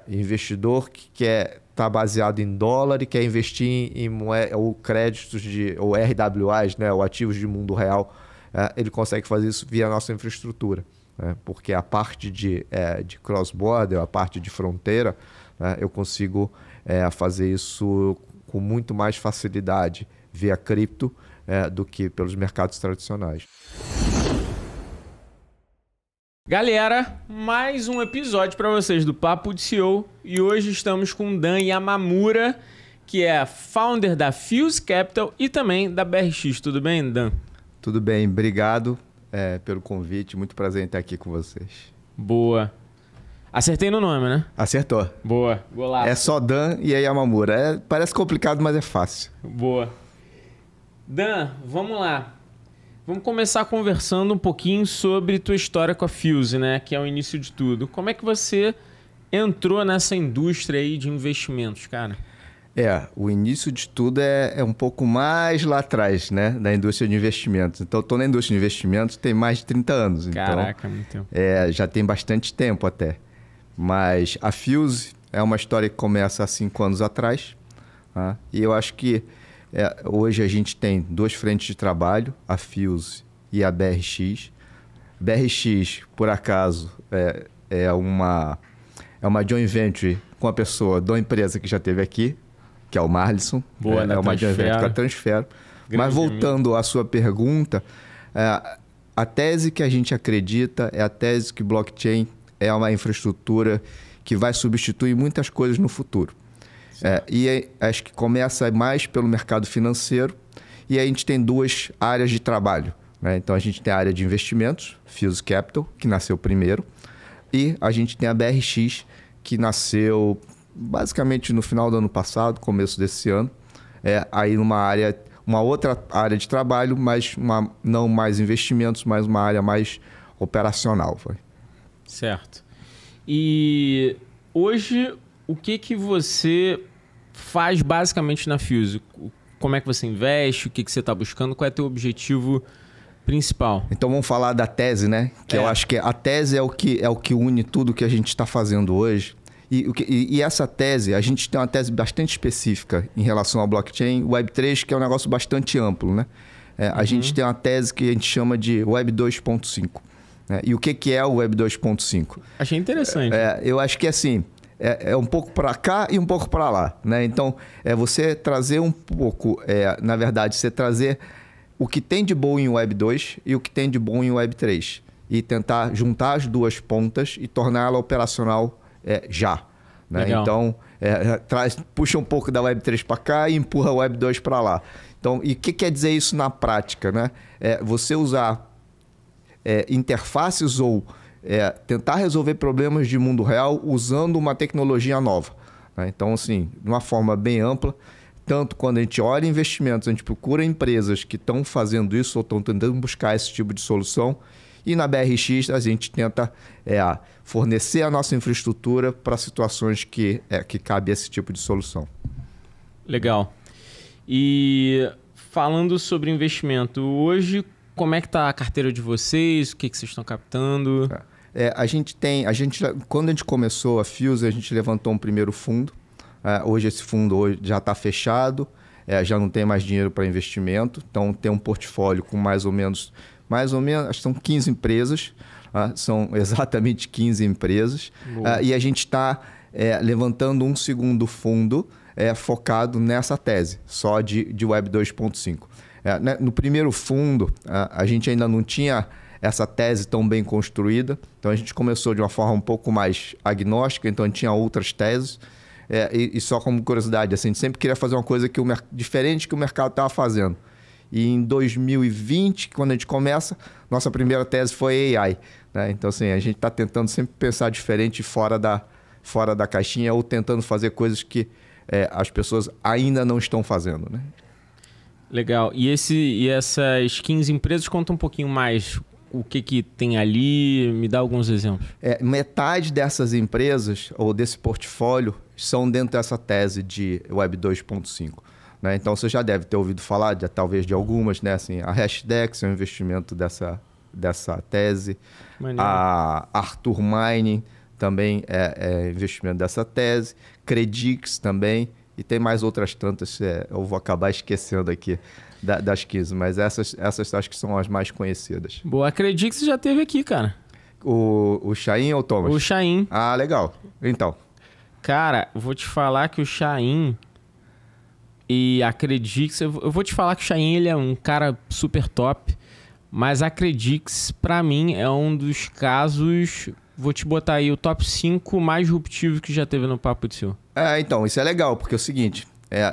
Investidor que quer estar baseado em dólar e quer investir em ou créditos ou RWAs, né, ou ativos de mundo real, ele consegue fazer isso via nossa infraestrutura. Porque a parte de cross-border, a parte de fronteira, eu consigo fazer isso com muito mais facilidade via cripto do que pelos mercados tradicionais. Galera, mais um episódio para vocês do Papo de CEO e hoje estamos com Dan Yamamura, que é founder da Fuse Capital e também da BRX. Tudo bem, Dan? Tudo bem, obrigado pelo convite, muito prazer em estar aqui com vocês. Boa. Acertei no nome, né? Acertou. Boa, golaço. É só Dan e Yamamura. Parece complicado, mas é fácil. Boa. Dan, vamos lá. Vamos começar conversando um pouquinho sobre tua história com a Fuse, né? Que é o início de tudo. Como é que você entrou nessa indústria aí de investimentos, cara? O início de tudo é um pouco mais lá atrás, né? Da indústria de investimentos. Então, eu estou na indústria de investimentos tem mais de 30 anos. Caraca, muito tempo. Já tem bastante tempo até. Mas a Fuse é uma história que começa há 5 anos atrás. Tá? E eu acho que hoje a gente tem 2 frentes de trabalho, a Fuse e a BRX. BRX, por acaso, é uma joint venture com a pessoa da empresa que já esteve aqui, que é o Marlisson. Boa, é uma joint venture com a Transfero. Mas voltando à sua pergunta, a tese que a gente acredita é a tese que blockchain é uma infraestrutura que vai substituir muitas coisas no futuro. Acho que começa mais pelo mercado financeiro e aí a gente tem 2 áreas de trabalho. Né? Então, a gente tem a área de investimentos, Fuse Capital, que nasceu primeiro, e a gente tem a BRX, que nasceu basicamente no final do ano passado, começo desse ano, aí uma outra área de trabalho, mas não mais investimentos, mas uma área mais operacional. Certo. E hoje, o que você faz basicamente na Fuse? Como é que você investe? O que você está buscando? Qual é o teu objetivo principal? Então vamos falar da tese, né? Que eu acho que a tese é o que une tudo que a gente está fazendo hoje. E essa tese, a gente tem uma tese bastante específica em relação ao blockchain, Web3, que é um negócio bastante amplo, né? A gente tem uma tese que a gente chama de Web 2.5. E o que é o Web 2.5? Achei interessante. Eu acho que assim, é um pouco para cá e um pouco para lá. Né? Então, você trazer um pouco, na verdade, você trazer o que tem de bom em Web 2 e o que tem de bom em Web 3. E tentar juntar as 2 pontas e torná-la operacional já. Né? Então, puxa um pouco da Web 3 para cá e empurra a Web 2 para lá. Então, e o que quer dizer isso na prática? Né? Você usar interfaces ou tentar resolver problemas de mundo real usando uma tecnologia nova. Né? Então, assim, de uma forma bem ampla, tanto quando a gente olha investimentos, a gente procura empresas que estão fazendo isso ou estão tentando buscar esse tipo de solução. E na BRX a gente tenta fornecer a nossa infraestrutura para situações que cabe esse tipo de solução. Legal. E falando sobre investimento, hoje como é que está a carteira de vocês? O que vocês estão captando? Quando a gente começou a Fuse, a gente levantou um primeiro fundo. Hoje esse fundo já está fechado, já não tem mais dinheiro para investimento. Então tem um portfólio com mais ou menos, acho que são 15 empresas. São exatamente 15 empresas. E a gente está levantando um segundo fundo focado nessa tese, só de Web 2.5. No primeiro fundo, a gente ainda não tinha essa tese tão bem construída. Então, a gente começou de uma forma um pouco mais agnóstica. Então, a gente tinha outras teses. E só como curiosidade, assim, a gente sempre queria fazer uma coisa diferente que o mercado estava fazendo. E em 2020, quando a gente começa, nossa primeira tese foi AI. Né? Então, assim, a gente está tentando sempre pensar diferente fora da caixinha ou tentando fazer coisas que as pessoas ainda não estão fazendo. Né? Legal. E essas 15 empresas, conta um pouquinho mais o que tem ali, me dá alguns exemplos. Metade dessas empresas, ou desse portfólio, são dentro dessa tese de Web 2.5. Né? Então, você já deve ter ouvido falar, talvez, de algumas. Né? Assim, a Hashdex é um investimento dessa tese. Maneiro. A Arthur Mining também é investimento dessa tese. Credix também. E tem mais outras tantas, eu vou acabar esquecendo aqui das 15, mas essas acho que são as mais conhecidas. Boa, acredito que você já teve aqui, cara. O Chain ou o Thomas? O Chain. Ah, legal. Então. Cara, vou te falar que o Chain e a Credix... Eu vou te falar que o Chain ele é um cara super top, mas a Credix, pra mim, é um dos casos... Vou te botar aí o top 5 mais disruptivo que já teve no Papo de Seu. Então, isso é legal, porque é o seguinte,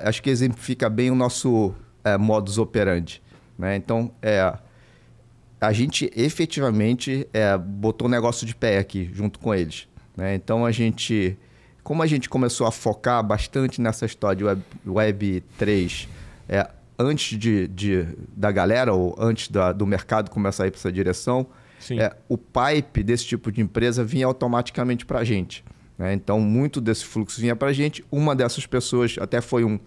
acho que exemplifica bem o nosso modus operandi, né? Então, a gente efetivamente botou o negócio de pé aqui, junto com eles, né? Então, como a gente começou a focar bastante nessa história de Web3, antes da galera, ou antes do mercado começar a ir para essa direção, o pipe desse tipo de empresa vinha automaticamente para a gente, né? Então, muito desse fluxo vinha para a gente. Uma dessas pessoas até foi um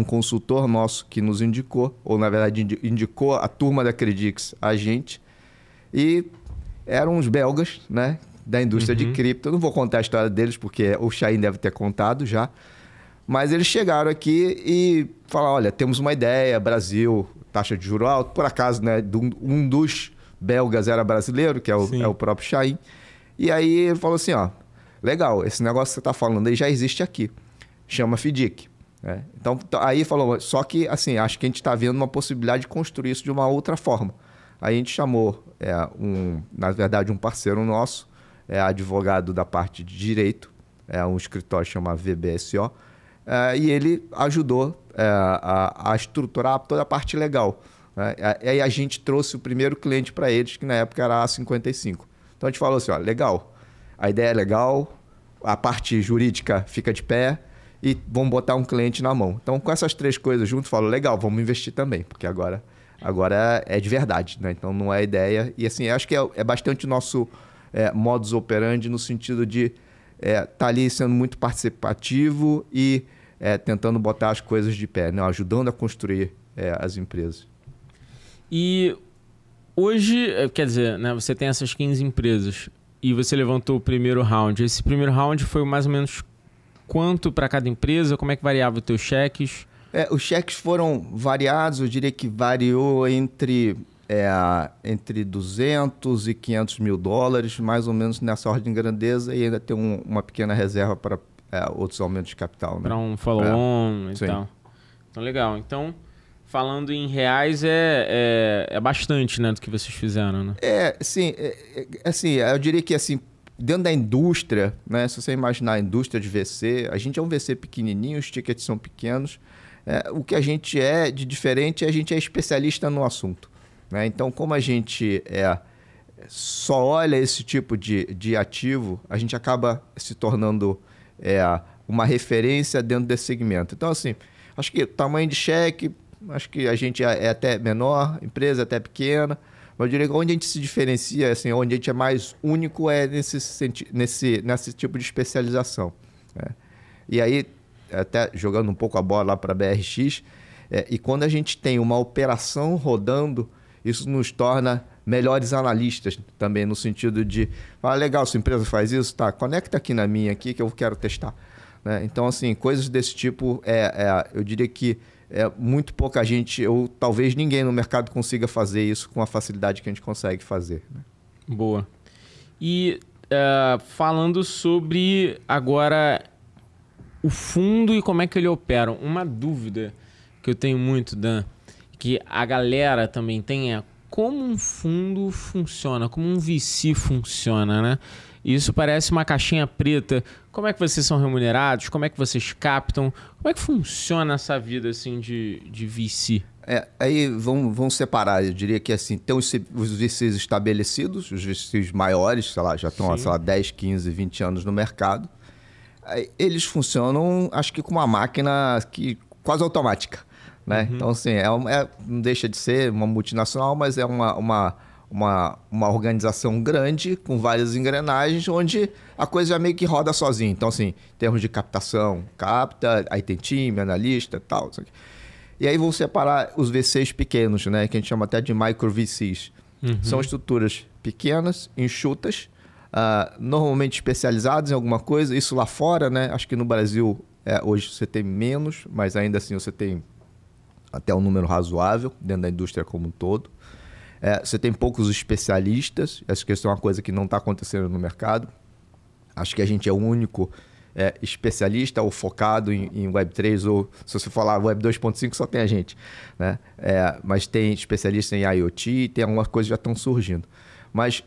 consultor nosso que nos indicou, ou na verdade indicou a turma da Credix a gente. E eram os belgas, né, da indústria de cripto. Eu não vou contar a história deles, porque o Chain deve ter contado já. Mas eles chegaram aqui e falaram, olha, temos uma ideia, Brasil, taxa de juros alta. Por acaso, né, um dos belgas era brasileiro, que é o próprio Chain. E aí ele falou assim, ó, legal, esse negócio que você está falando aí já existe aqui. Chama FDIC. Então, aí falou, só que assim, acho que a gente está vendo uma possibilidade de construir isso de uma outra forma. Aí a gente chamou, na verdade, um parceiro nosso, advogado da parte de direito, um escritório chama VBSO, e ele ajudou a estruturar toda a parte legal. E aí a gente trouxe o primeiro cliente para eles, que na época era a A55. Então a gente falou assim, ó, legal, a ideia é legal, a parte jurídica fica de pé e vamos botar um cliente na mão. Então com essas três coisas juntos, falo, legal, vamos investir também, porque agora é de verdade, né? Então não é ideia. E assim, acho que é bastante o nosso modus operandi no sentido de tá ali sendo muito participativo e tentando botar as coisas de pé, né? Ajudando a construir as empresas. E hoje, quer dizer, né, você tem essas 15 empresas e você levantou o primeiro round. Esse primeiro round foi mais ou menos quanto para cada empresa? Como é que variava os teus cheques? Os cheques foram variados, eu diria que variou entre 200 e 500 mil dólares, mais ou menos nessa ordem de grandeza, e ainda tem uma pequena reserva para outros aumentos de capital. Né? Para um follow-on e tal. Então, legal. Então, falando em reais, é bastante, né, do que vocês fizeram, né? Sim. Assim, eu diria que assim, dentro da indústria, né, se você imaginar a indústria de VC, a gente é um VC pequenininho, os tickets são pequenos. O que a gente é de diferente, a gente é especialista no assunto. Né? Então, como a gente só olha esse tipo de ativo, a gente acaba se tornando uma referência dentro desse segmento. Então, assim, acho que tamanho de cheque, acho que a gente é até menor, empresa até pequena, mas eu diria que onde a gente se diferencia, assim, onde a gente é mais único nesse tipo de especialização. Né? E aí, até jogando um pouco a bola lá para a BRX, e quando a gente tem uma operação rodando, isso nos torna melhores analistas também, no sentido de, legal, sua empresa faz isso, tá, conecta aqui na minha aqui que eu quero testar. Né? Então, assim, coisas desse tipo, eu diria que muito pouca gente, ou talvez ninguém no mercado consiga fazer isso com a facilidade que a gente consegue fazer. Né? Boa. E falando sobre agora o fundo e como é que ele opera, uma dúvida que eu tenho muito, Dan, que a galera também tem como um fundo funciona, como um VC funciona, né? Isso parece uma caixinha preta. Como é que vocês são remunerados? Como é que vocês captam? Como é que funciona essa vida assim de VC? Aí vamos separar. Eu diria que assim, tem os VCs estabelecidos, os VCs maiores, sei lá, já estão há 10, 15, 20 anos no mercado. Aí, eles funcionam, acho que com uma máquina quase automática. Né? Uhum. Então, assim, não deixa de ser uma multinacional, mas é uma organização grande, com várias engrenagens, onde a coisa já meio que roda sozinha. Então, assim, em termos de captação, capta, aí tem time, analista e tal. E aí vou separar os VCs pequenos, né? Que a gente chama até de micro VCs. Uhum. São estruturas pequenas, enxutas, normalmente especializados em alguma coisa. Isso lá fora, né? Acho que no Brasil hoje você tem menos, mas ainda assim você tem até um número razoável dentro da indústria como um todo. Você tem poucos especialistas. Acho que isso é uma coisa que não está acontecendo no mercado. Acho que a gente é o único especialista ou focado em Web3, ou se você falar Web 2.5 só tem a gente, né? Mas tem especialista em IoT, tem algumas coisas que já estão surgindo. Mas,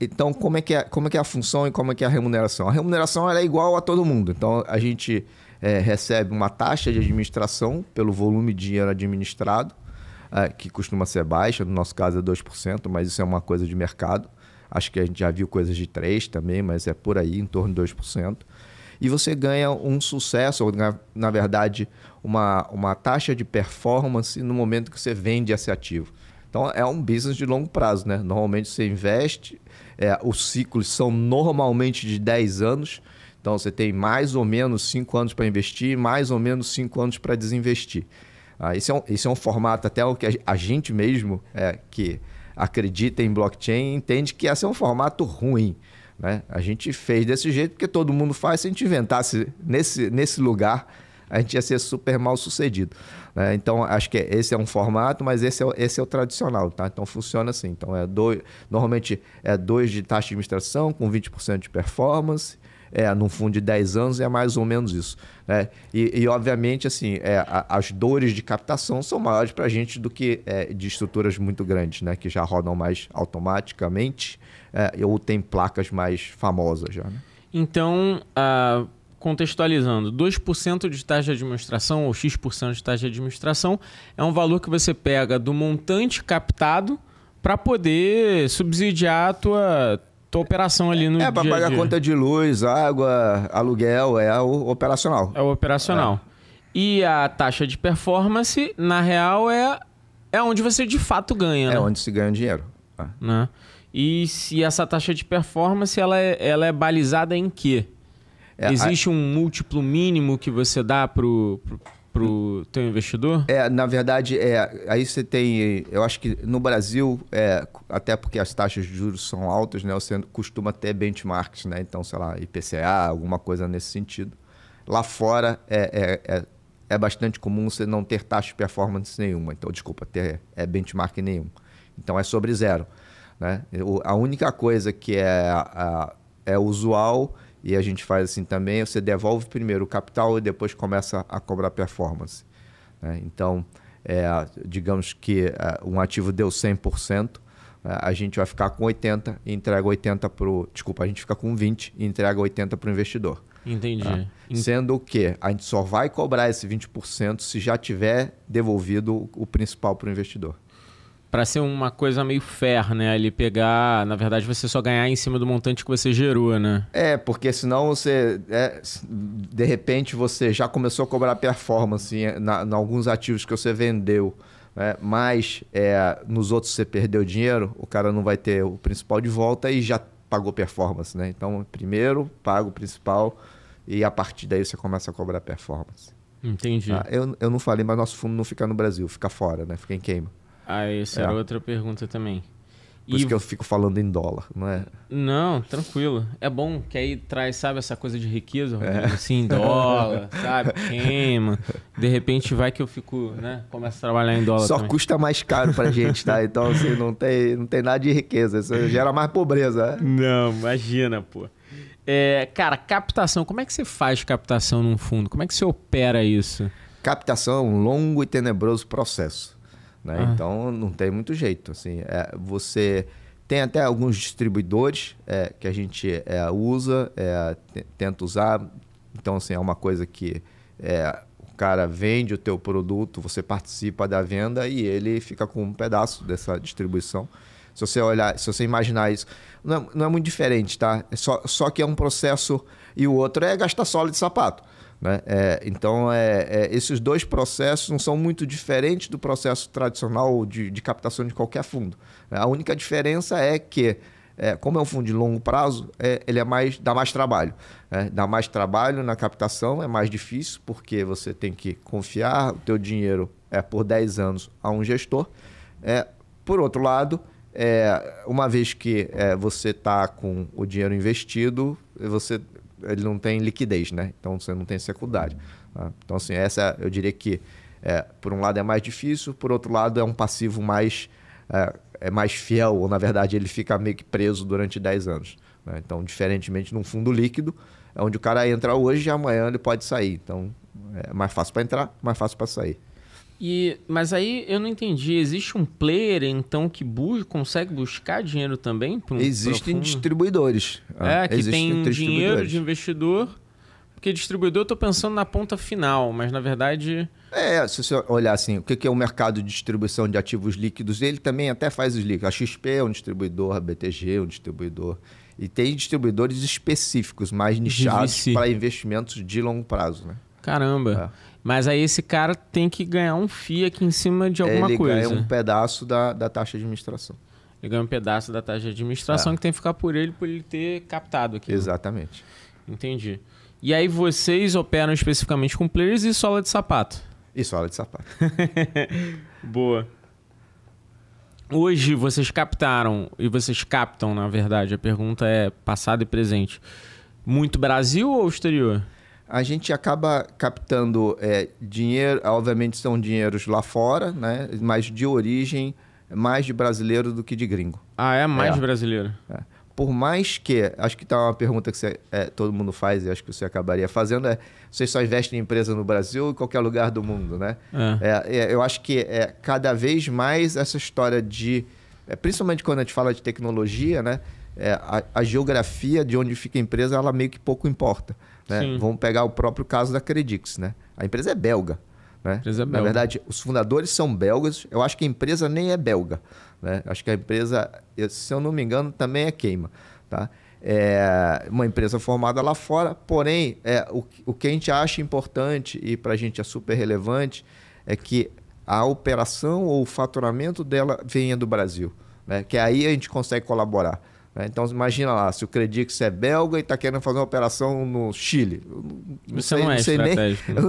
então, como é que é a função e como é que é a remuneração? A remuneração ela é igual a todo mundo. Então, a gente recebe uma taxa de administração pelo volume de dinheiro administrado, que costuma ser baixa, no nosso caso é 2%, mas isso é uma coisa de mercado. Acho que a gente já viu coisas de 3% também, mas é por aí, em torno de 2%. E você ganha um sucesso, ou na verdade, uma taxa de performance no momento que você vende esse ativo. Então, é um business de longo prazo, né? Normalmente você investe, os ciclos são normalmente de 10 anos, então você tem mais ou menos 5 anos para investir, mais ou menos 5 anos para desinvestir. Esse é um formato até o que a gente mesmo, que acredita em blockchain, entende que esse é um formato ruim, né? A gente fez desse jeito porque todo mundo faz. Se a gente inventasse nesse lugar, a gente ia ser super mal sucedido, né? Então, acho que esse é um formato, mas esse é o tradicional, tá? Então, funciona assim. Então, normalmente é 2 de taxa de administração com 20% de performance. Num fundo de 10 anos é mais ou menos isso, né? E obviamente, assim, as dores de captação são maiores para a gente do que de estruturas muito grandes, né? Que já rodam mais automaticamente, ou tem placas mais famosas já, né? Então, contextualizando, 2% de taxa de administração ou X% de taxa de administração é um valor que você pega do montante captado para poder subsidiar a tua operação ali no dia a dia. Para pagar conta de luz, água, aluguel, é o operacional. É o operacional. E a taxa de performance, na real, é onde você de fato ganha, né? É onde se ganha dinheiro. Né? E se essa taxa de performance, ela é balizada em quê? Existe um múltiplo mínimo que você dá pro teu investidor? Na verdade, aí você tem... Eu acho que no Brasil, até porque as taxas de juros são altas, né? Você costuma ter benchmarks, né? Então, sei lá, IPCA, alguma coisa nesse sentido. Lá fora, é bastante comum você não ter taxa de performance nenhuma. Então, desculpa, ter benchmark nenhum. Então, é sobre zero, né? A única coisa que é usual... E a gente faz assim também, você devolve primeiro o capital e depois começa a cobrar performance, né? Então, digamos que um ativo deu 100%, a gente vai ficar com 80% e entrega 80% para o... Desculpa, a gente fica com 20% e entrega 80% para o investidor. Entendi. Tá? Sendo que a gente só vai cobrar esse 20% se já tiver devolvido o principal para o investidor. Para ser uma coisa meio fair, né? Ali pegar, na verdade, você só ganhar em cima do montante que você gerou, né? Porque senão você, de repente, você já começou a cobrar performance em alguns ativos que você vendeu, né? Mas nos outros você perdeu dinheiro, o cara não vai ter o principal de volta e já pagou performance, né? Então, primeiro paga o principal e a partir daí você começa a cobrar performance. Entendi. Eu não falei, mas nosso fundo não fica no Brasil, fica fora, né? Fica em Cayman. Essa era outra pergunta também. Por isso que eu fico falando em dólar, não é? Não, tranquilo. É bom que aí traz, sabe, essa coisa de riqueza, assim, em dólar, sabe? Queima. De repente vai que eu fico, né? Começo a trabalhar em dólar Só também. custa mais caro pra gente, tá? Então, assim, não tem nada de riqueza. Isso gera mais pobreza, né? Não, imagina, pô. Cara, captação. Como é que você faz captação num fundo? Como é que você opera isso? Captação é um longo e tenebroso processo, né? Então, não tem muito jeito. Assim, você tem até alguns distribuidores que a gente usa, tenta usar. Então, assim, é uma coisa que o cara vende o teu produto, você participa da venda e ele fica com um pedaço dessa distribuição. Se você olhar, se você imaginar isso, não é muito diferente, tá? Só que é um processo e o outro é gastar sola de sapato, né? Então, esses dois processos não são muito diferentes do processo tradicional de captação de qualquer fundo. A única diferença é que, como é um fundo de longo prazo, ele dá mais trabalho. Dá mais trabalho na captação, é mais difícil, porque você tem que confiar o teu dinheiro por 10 anos a um gestor. Por outro lado, uma vez que você está com o dinheiro investido, ele não tem liquidez, né? Então você não tem secundário. Tá? Então, assim, eu diria que, por um lado, é mais difícil, por outro lado, é um passivo mais fiel, ou na verdade ele fica meio que preso durante 10 anos. Né? Então, diferentemente de um fundo líquido, onde o cara entra hoje e amanhã ele pode sair. Então, é mais fácil para entrar, mais fácil para sair. Mas aí eu não entendi. Existe um player, então, que consegue buscar dinheiro também? Existem distribuidores. Que tem dinheiro de investidor. Porque distribuidor eu estou pensando na ponta final, mas na verdade... Se você olhar assim, o que é o mercado de distribuição de ativos líquidos, ele também até faz os líquidos. A XP é um distribuidor, a BTG é um distribuidor. E tem distribuidores específicos, mais nichados para investimentos de longo prazo. Né? Caramba. Mas aí esse cara tem que ganhar um FII aqui em cima de alguma coisa. Ele ganha um pedaço da taxa de administração. Ele ganha um pedaço da taxa de administração que tem que ficar por ele ter captado aqui. Exatamente. Entendi. E aí vocês operam especificamente com players e sola de sapato? E sola de sapato. Boa. Hoje vocês captaram, e vocês captam, na verdade, a pergunta é passado e presente, muito Brasil ou exterior? A gente acaba captando dinheiro, obviamente são dinheiros lá fora, né? Mas de origem mais de brasileiro do que de gringo. Mais de brasileiro? Por mais que, acho que tá uma pergunta que todo mundo faz e acho que você acabaria fazendo, vocês só investem em empresa no Brasil ou em qualquer lugar do mundo, né? Eu acho que cada vez mais essa história de, principalmente quando a gente fala de tecnologia, né? A geografia de onde fica a empresa, ela meio que pouco importa. Né? Vamos pegar o próprio caso da Credix, né? A empresa é belga. Né? Na verdade, os fundadores são belgas. Eu acho que a empresa nem é belga. Né? Acho que a empresa, se eu não me engano, também é Cayman. Tá? É uma empresa formada lá fora, porém, o que a gente acha importante e para a gente é super relevante é que a operação ou o faturamento dela venha do Brasil. Né? Que aí a gente consegue colaborar. Então, imagina lá, se o Credix é belga e está querendo fazer uma operação no Chile. Eu não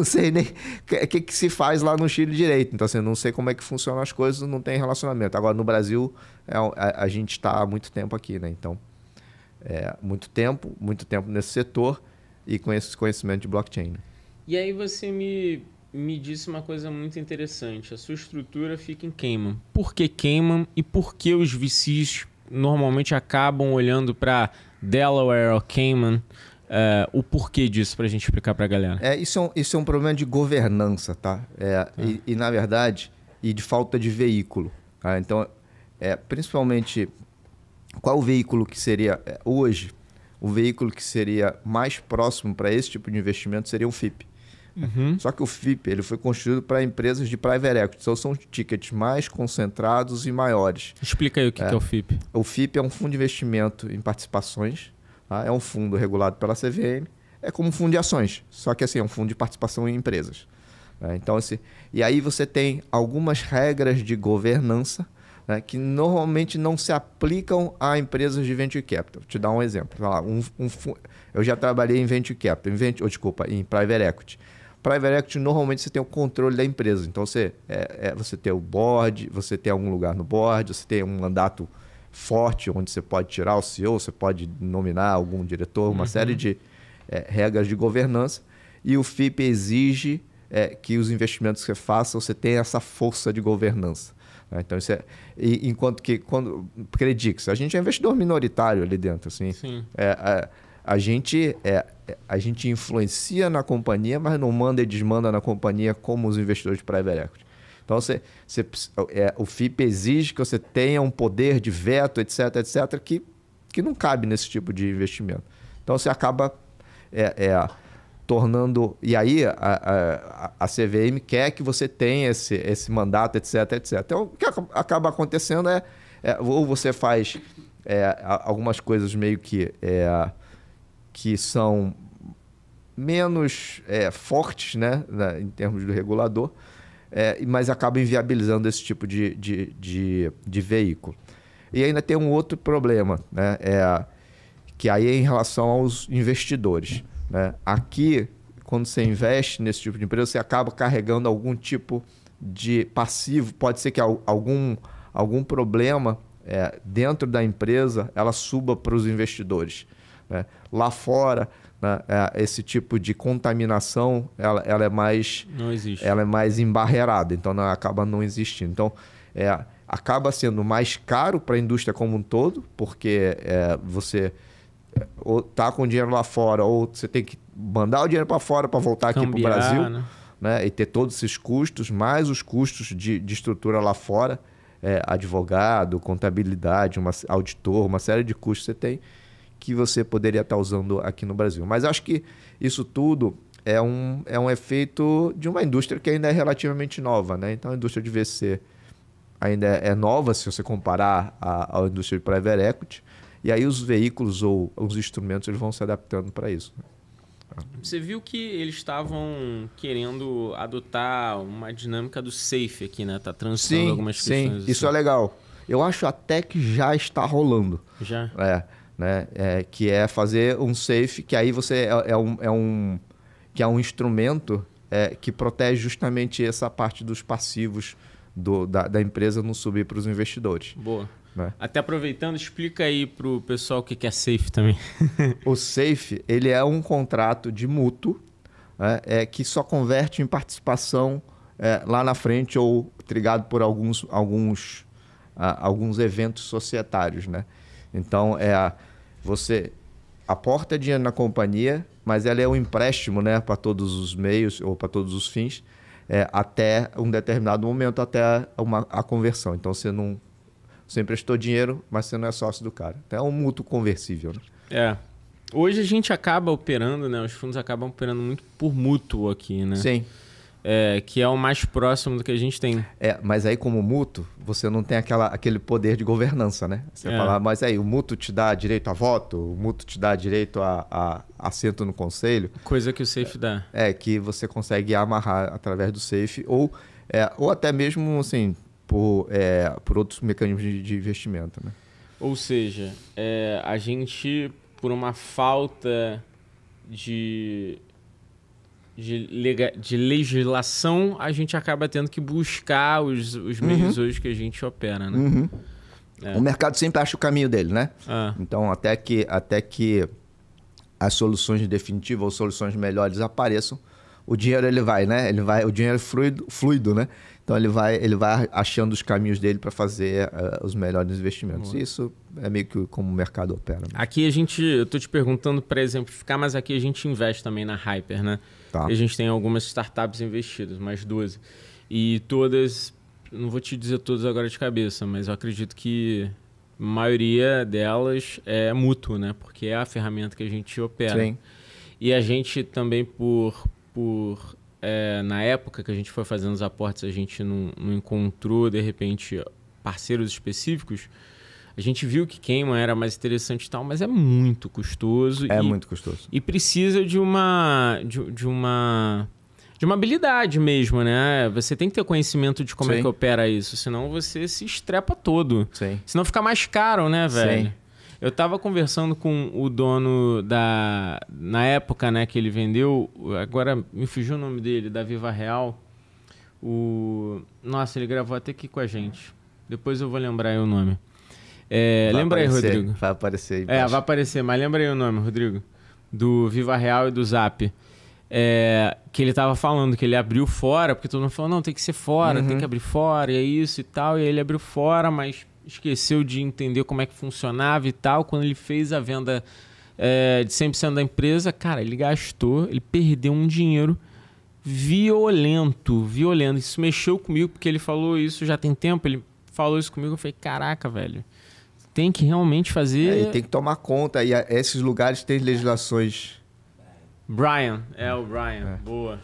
sei nem o que se faz lá no Chile direito. Então, assim, eu não sei como é que funcionam as coisas, não tem relacionamento. Agora, no Brasil, a gente está há muito tempo aqui, né? Então, muito tempo nesse setor e com esse conhecimento de blockchain. Né? E aí você me disse uma coisa muito interessante. A sua estrutura fica em Cayman. Por que Cayman e por que os VCs normalmente acabam olhando para Delaware ou Cayman? O porquê disso, para a gente explicar para a galera. Isso é um problema de governança, tá? E, na verdade, de falta de veículo. Tá? Então, principalmente, qual o veículo que seria hoje? O veículo que seria mais próximo para esse tipo de investimento seria um FIP. Uhum. Só que o FIP ele foi construído para empresas de private equity, então são tickets mais concentrados e maiores. Explica aí o que é o FIP. O FIP é um fundo de investimento em participações, tá? É um fundo regulado pela CVM, é como um fundo de ações, só que assim, é um fundo de participação em empresas. Né? Então, e aí você tem algumas regras de governança, né, que normalmente não se aplicam a empresas de venture capital. Vou te dar um exemplo. Lá, eu já trabalhei em venture capital, em private equity. Private equity, normalmente você tem o controle da empresa. Então, você tem o board, você tem algum lugar no board, você tem um mandato forte onde você pode tirar o CEO, você pode nominar algum diretor, uma série de regras de governança. E o FIP exige que os investimentos que você faça, você tenha essa força de governança. Então, enquanto que quando Credix, a gente é investidor minoritário ali dentro. Assim, a gente influencia na companhia, mas não manda e desmanda na companhia como os investidores de private equity. Então, o FIP exige que você tenha um poder de veto, etc., que não cabe nesse tipo de investimento. Então, você acaba tornando... E aí, a CVM quer que você tenha esse mandato, etc., etc. Então, o que acaba acontecendo ou você faz algumas coisas meio que são menos fortes, né, em termos do regulador, mas acaba inviabilizando esse tipo de veículo. E ainda tem um outro problema, né, que aí é em relação aos investidores. Né? Aqui, quando você investe nesse tipo de empresa, você acaba carregando algum tipo de passivo. Pode ser que algum problema dentro da empresa, ela suba para os investidores, né? Lá fora, né, esse tipo de contaminação, ela é mais... Não existe. Ela é mais embarreirada, então acaba não existindo. Então, acaba sendo mais caro para a indústria como um todo, porque você ou tá com dinheiro lá fora, ou você tem que mandar o dinheiro para fora para voltar aqui para o Brasil, né? E ter todos esses custos, mais os custos de estrutura lá fora, advogado, contabilidade, auditor, uma série de custos que você tem que você poderia estar usando aqui no Brasil. Mas acho que isso tudo é um efeito de uma indústria que ainda é relativamente nova, né? Então a indústria de VC ainda é nova se você comparar à indústria de private equity, e aí os veículos ou os instrumentos eles vão se adaptando para isso. Você viu que eles estavam querendo adotar uma dinâmica do SAFE aqui, né? Tá transitando algumas questões. Sim, isso é legal. Eu acho até que já está rolando. Já? Né? Que é fazer um SAFE, que aí você que é um instrumento que protege justamente essa parte dos passivos da empresa não subir para os investidores. Boa. Né? Até aproveitando, explica aí para o pessoal o que é SAFE também. O SAFE ele é um contrato de mútuo que só converte em participação lá na frente ou trigado por alguns eventos societários. Né? Então, você aporta dinheiro na companhia, mas ela é um empréstimo, né, para todos os meios ou para todos os fins, até um determinado momento, até a conversão. Então, você emprestou dinheiro, mas você não é sócio do cara. Então, é um mútuo conversível. Né? Hoje a gente acaba operando, né? Os fundos acabam operando muito por mútuo aqui, né? Sim. Que é o mais próximo do que a gente tem. Mas aí como mútuo, você não tem aquele poder de governança, né? Você fala, mas aí o mútuo te dá direito a voto, o mútuo te dá direito a assento no conselho. Coisa que o SAFE dá. Que você consegue amarrar através do SAFE ou até mesmo assim, por outros mecanismos de investimento, né? Ou seja, a gente, por uma falta de legislação, a gente acaba tendo que buscar os meios hoje que a gente opera, né? Uhum. O mercado sempre acha o caminho dele, né? Então, até que as soluções definitivas ou soluções melhores apareçam, o dinheiro ele vai, né? O dinheiro é fluido, né? Então, ele vai achando os caminhos dele para fazer os melhores investimentos. Boa. Isso é meio que como o mercado opera. Né? Aqui eu estou te perguntando para exemplificar, mas aqui a gente investe também na Hyper, né? Tá. A gente tem algumas startups investidas, mais 12. E todas, não vou te dizer todas agora de cabeça, mas eu acredito que a maioria delas é mútuo, né? Porque é a ferramenta que a gente opera. Sim. E a gente também, na época que a gente foi fazendo os aportes, a gente não encontrou, de repente, parceiros específicos. A gente viu que Cayman era mais interessante e tal, mas é muito custoso. Muito custoso. E precisa de uma habilidade mesmo, né? Você tem que ter conhecimento de como é que opera isso, senão você se estrepa todo. Sim. Senão fica mais caro, né, velho? Sim. Eu tava conversando com o dono na época, né, que ele vendeu, agora me fugiu o nome dele, da Viva Real. Nossa, ele gravou até aqui com a gente. Depois eu vou lembrar aí o nome. Lembra aí, Rodrigo? Vai aparecer aí. Vai aparecer, mas lembra aí o nome, Rodrigo. Do Viva Real e do Zap. Que ele tava falando que ele abriu fora, porque todo mundo falou, não, tem que ser fora, tem que abrir fora, e é isso e tal. E aí ele abriu fora, mas esqueceu de entender como é que funcionava e tal. Quando ele fez a venda de 100% da empresa, cara, ele perdeu um dinheiro violento. Isso mexeu comigo, porque ele falou isso já tem tempo, ele falou isso comigo, eu falei, caraca, velho, tem que realmente fazer... E tem que tomar conta, e esses lugares têm legislações... o Brian, boa.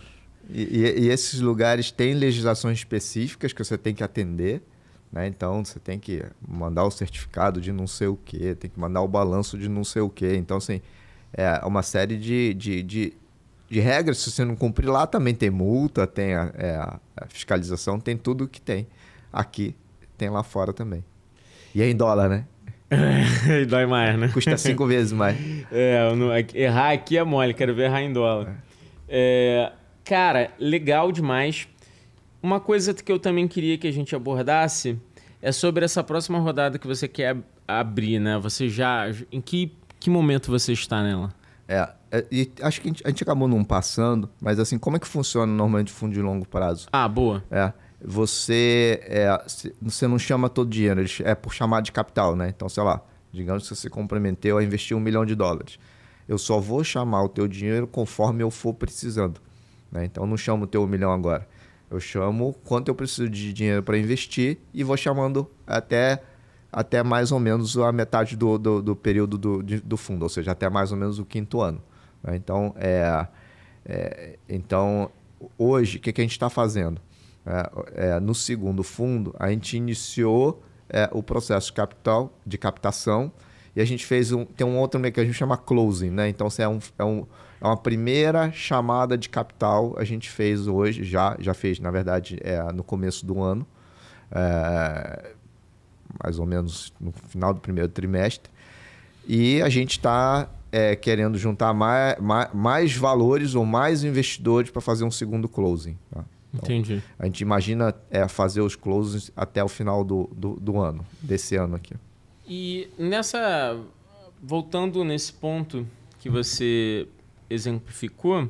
E esses lugares têm legislações específicas que você tem que atender, né? Então, você tem que mandar o certificado de não sei o quê, tem que mandar o balanço de não sei o quê. Então, assim, uma série de regras. Se você não cumprir lá, também tem multa, tem a fiscalização, tem tudo que tem. Aqui, tem lá fora também. E é em dólar, né? E dói mais, né? Custa 5 vezes mais. Errar aqui é mole, quero ver errar em dólar. Cara, legal demais. Uma coisa que eu também queria que a gente abordasse é sobre essa próxima rodada que você quer abrir, né? Você já... Em que momento você está nela? E acho que a gente acabou não passando, mas assim, como é que funciona normalmente o fundo de longo prazo? Ah, boa. Você não chama todo dinheiro, é por chamada de capital, né? Então, sei lá, digamos que você comprometeu a investir $1 milhão. Eu só vou chamar o teu dinheiro conforme eu for precisando, né? Então, eu não chamo o teu $1 milhão agora. Eu chamo quanto eu preciso de dinheiro para investir e vou chamando até mais ou menos a metade do período do fundo, ou seja, até mais ou menos o 5º ano, né? Então, hoje, o que a gente está fazendo? No segundo fundo, a gente iniciou o processo de captação e a gente tem um outro mecanismo que chama closing, né? Então, é uma primeira chamada de capital, a gente fez hoje, já fez, na verdade, no começo do ano, mais ou menos no final do primeiro trimestre, e a gente está querendo juntar mais valores ou mais investidores para fazer um segundo closing, tá? Então, entendi. A gente imagina fazer os closings até o final do ano, desse ano aqui. E voltando nesse ponto que você exemplificou,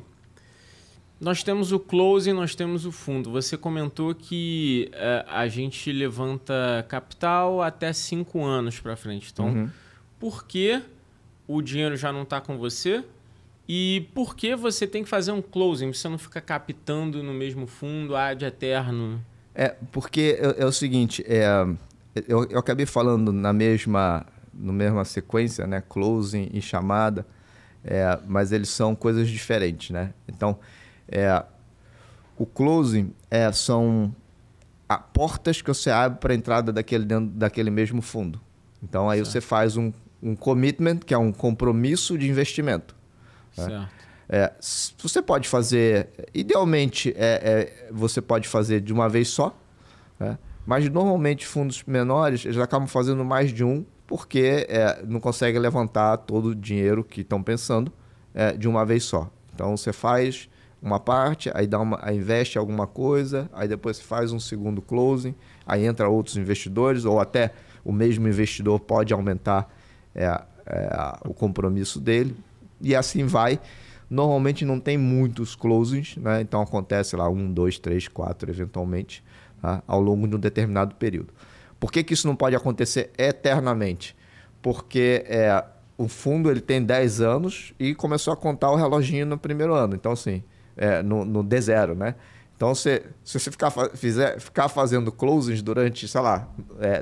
nós temos o closing, nós temos o fundo. Você comentou que a gente levanta capital até 5 anos para frente. Então, por que o dinheiro já não está com você? E por que você tem que fazer um closing? Você não fica captando no mesmo fundo ad eterno? Porque é o seguinte, eu acabei falando na mesma sequência, né? Closing e chamada, mas eles são coisas diferentes, né? Então, o closing são portas que você abre para a entrada dentro daquele mesmo fundo. Então, aí você faz um commitment, que é um compromisso de investimento. Certo. Você pode fazer, idealmente, você pode fazer de uma vez só, né? Mas normalmente fundos menores eles acabam fazendo mais de um porque não conseguem levantar todo o dinheiro que estão pensando de uma vez só. Então você faz uma parte, aí aí investe alguma coisa, aí depois você faz um segundo closing, aí entra outros investidores ou até o mesmo investidor pode aumentar o compromisso dele. E assim vai. Normalmente não tem muitos closings, né? Então acontece lá 1, 2, 3, 4 eventualmente, tá? Ao longo de um determinado período. Por que isso não pode acontecer eternamente? Porque o fundo ele tem 10 anos e começou a contar o reloginho no primeiro ano. Então assim, no D0, né? Então se você ficar fazendo closings durante, sei lá,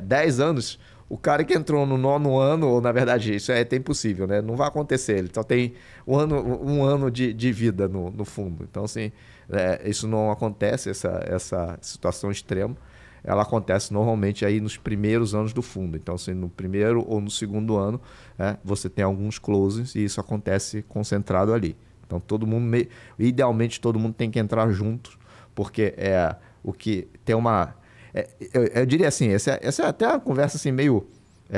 10 anos... O cara que entrou no 9º ano, ou na verdade isso é até impossível, né? Não vai acontecer, ele só tem um ano de vida no fundo. Então, assim, isso não acontece, essa situação extrema, ela acontece normalmente aí nos primeiros anos do fundo. Então, assim, no primeiro ou no segundo ano, você tem alguns closings e isso acontece concentrado ali. Então, idealmente todo mundo tem que entrar junto, porque o que tem uma... Eu diria assim, essa é até uma conversa assim, meio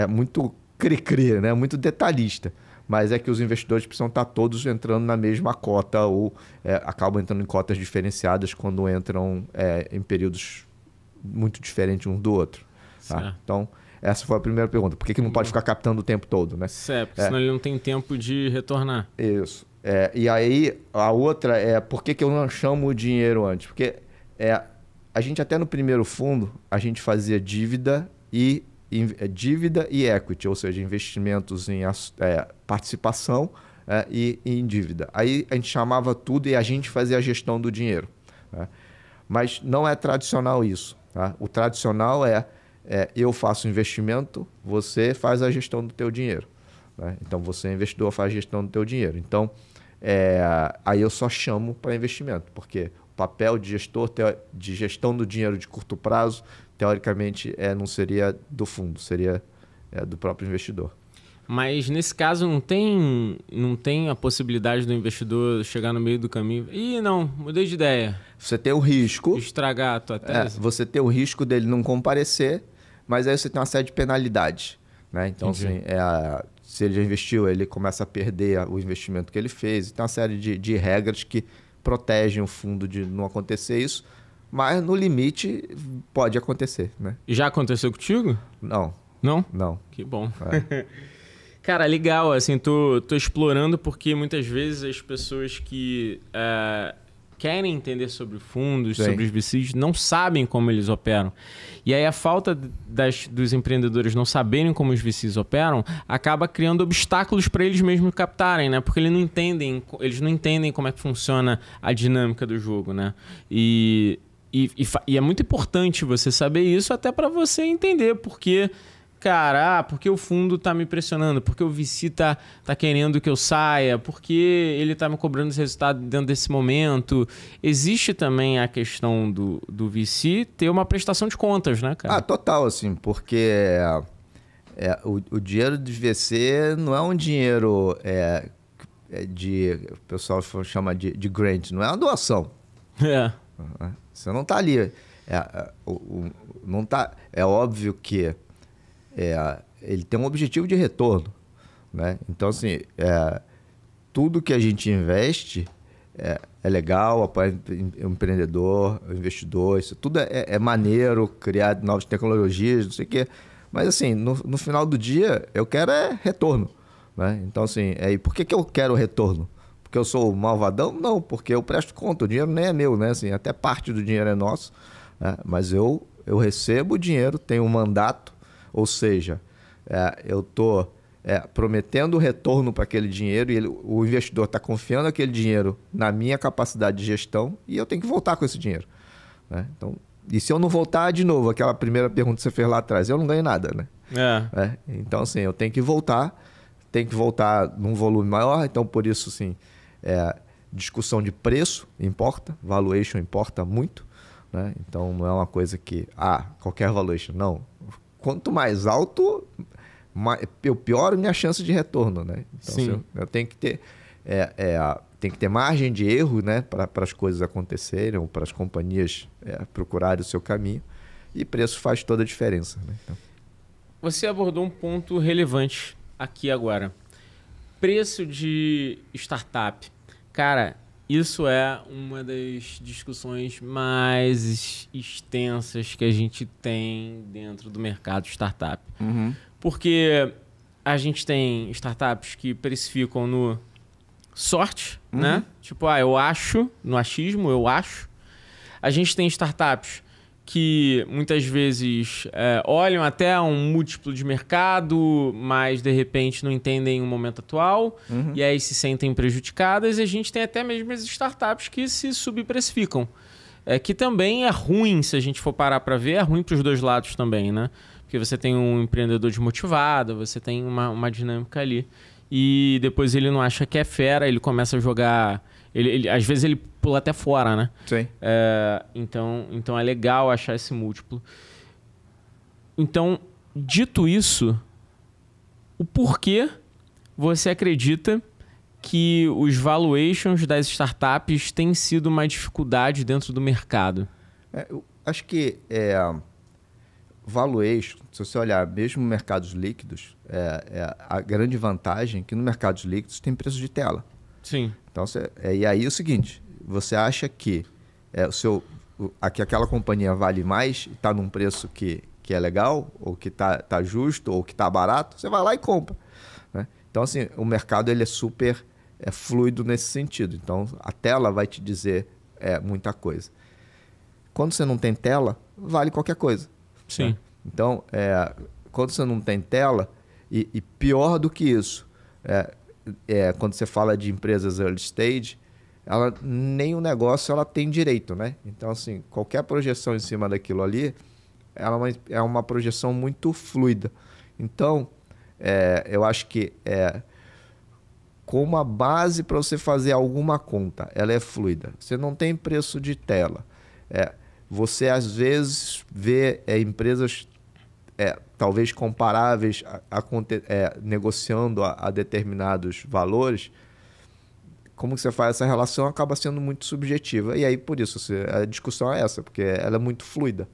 muito cri-cri, né? Muito detalhista. Mas é que os investidores precisam estar todos entrando na mesma cota ou acabam entrando em cotas diferenciadas quando entram em períodos muito diferentes um do outro. Tá? Então, essa foi a primeira pergunta. Por que não pode ficar captando o tempo todo, né? Certo, senão ele não tem tempo de retornar. Isso. E aí, a outra por que eu não chamo o dinheiro antes? Porque a gente até no primeiro fundo, a gente fazia dívida e equity, ou seja, investimentos em participação e em dívida. Aí a gente chamava tudo e a gente fazia a gestão do dinheiro, né? Mas não é tradicional isso, tá? O tradicional eu faço investimento, você faz a gestão do teu dinheiro, né? Então você investidor faz a gestão do teu dinheiro. Então aí eu só chamo para investimento, porque o papel de gestão do dinheiro de curto prazo, teoricamente, não seria do fundo, seria do próprio investidor. Mas nesse caso não tem a possibilidade do investidor chegar no meio do caminho e não, mudei de ideia. Você tem o risco... Estragar a tua tese. Você tem o risco dele não comparecer, mas aí você tem uma série de penalidades, né? Então, assim, se ele já investiu, ele começa a perder o investimento que ele fez. E tem uma série de regras que protegem o fundo de não acontecer isso, Mas no limite pode acontecer, né? E já aconteceu contigo? Não. Não? Não. Que bom. Cara, legal, assim, tô explorando porque muitas vezes as pessoas que querem entender sobre fundos, Sim. sobre os VCs, não sabem como eles operam. E aí a falta dos empreendedores não saberem como os VCs operam acaba criando obstáculos para eles mesmos captarem, né? Porque eles não entendem como é que funciona a dinâmica do jogo, né? E é muito importante você saber isso até para você entender porque... Cara, porque o fundo tá me pressionando, porque o VC tá querendo que eu saia, porque ele tá me cobrando esse resultado dentro desse momento. Existe também a questão do VC ter uma prestação de contas, né, cara? Total, assim, porque o dinheiro do VC não é um dinheiro o pessoal chama de grant, não é uma doação. Você não tá ali. Não tá, é óbvio que ele tem um objetivo de retorno, né? Então, assim, tudo que a gente investe é legal, apoia o empreendedor, o investidor, isso tudo é maneiro, criar novas tecnologias, não sei o quê. Mas, assim, no final do dia, eu quero retorno, né? Então, assim, por que eu quero retorno? Porque eu sou malvadão? Não, porque eu presto conta, o dinheiro nem é meu, né? Assim, até parte do dinheiro é nosso, né? Mas eu recebo o dinheiro, tenho um mandato. Ou seja, eu estou prometendo retorno para aquele dinheiro e o investidor está confiando aquele dinheiro na minha capacidade de gestão e eu tenho que voltar com esse dinheiro, né? Então, e se eu não voltar de novo, aquela primeira pergunta que você fez lá atrás, eu não ganho nada, né? Então, assim, eu tenho que voltar num volume maior. Então, por isso, assim, discussão de preço importa, valuation importa muito, né? Então, não é uma coisa que, qualquer valuation, não. Quanto mais alto, eu pioro minha chance de retorno, né? Então, assim, eu tenho que ter, tem que ter margem de erro, né, para as coisas acontecerem, ou para as companhias procurarem o seu caminho. E preço faz toda a diferença, né? Então... Você abordou um ponto relevante aqui agora. Preço de startup. Cara, isso é uma das discussões mais extensas que a gente tem dentro do mercado startup. Uhum. Porque a gente tem startups que precificam no sorte, né? Tipo, eu acho, no achismo, eu acho. A gente tem startups que muitas vezes olham até um múltiplo de mercado, mas de repente não entendem o momento atual e aí se sentem prejudicadas. E a gente tem até mesmo as startups que se subprecificam, que também é ruim, se a gente for parar para ver, é ruim para os dois lados também, né? Porque você tem um empreendedor desmotivado, você tem uma dinâmica ali e depois ele não acha que é fera, ele começa a jogar... às vezes ele pula até fora, né? Sim. Então é legal achar esse múltiplo. Então, dito isso, o porquê você acredita que os valuations das startups têm sido uma dificuldade dentro do mercado? Eu acho que valuation, se você olhar mesmo mercados líquidos, a grande vantagem é que no mercados líquidos tem preço de tela. Sim. Então, e aí é o seguinte, você acha que aquela companhia vale mais e está num preço que é legal, ou que tá justo, ou que está barato, você vai lá e compra, né? Então, assim, o mercado ele é super fluido nesse sentido. Então, a tela vai te dizer muita coisa. Quando você não tem tela, vale qualquer coisa. Sim. Né? Então, quando você não tem tela, e pior do que isso, quando você fala de empresas early stage, nem o negócio ela tem direito, né? Então, assim, qualquer projeção em cima daquilo ali, ela é uma projeção muito fluida. Então, eu acho que como a base para você fazer alguma conta, ela é fluida. Você não tem preço de tela. Você, às vezes, vê empresas talvez comparáveis negociando a determinados valores. Como que você faz essa relação acaba sendo muito subjetiva. E aí, por isso, a discussão é essa, porque ela é muito fluida,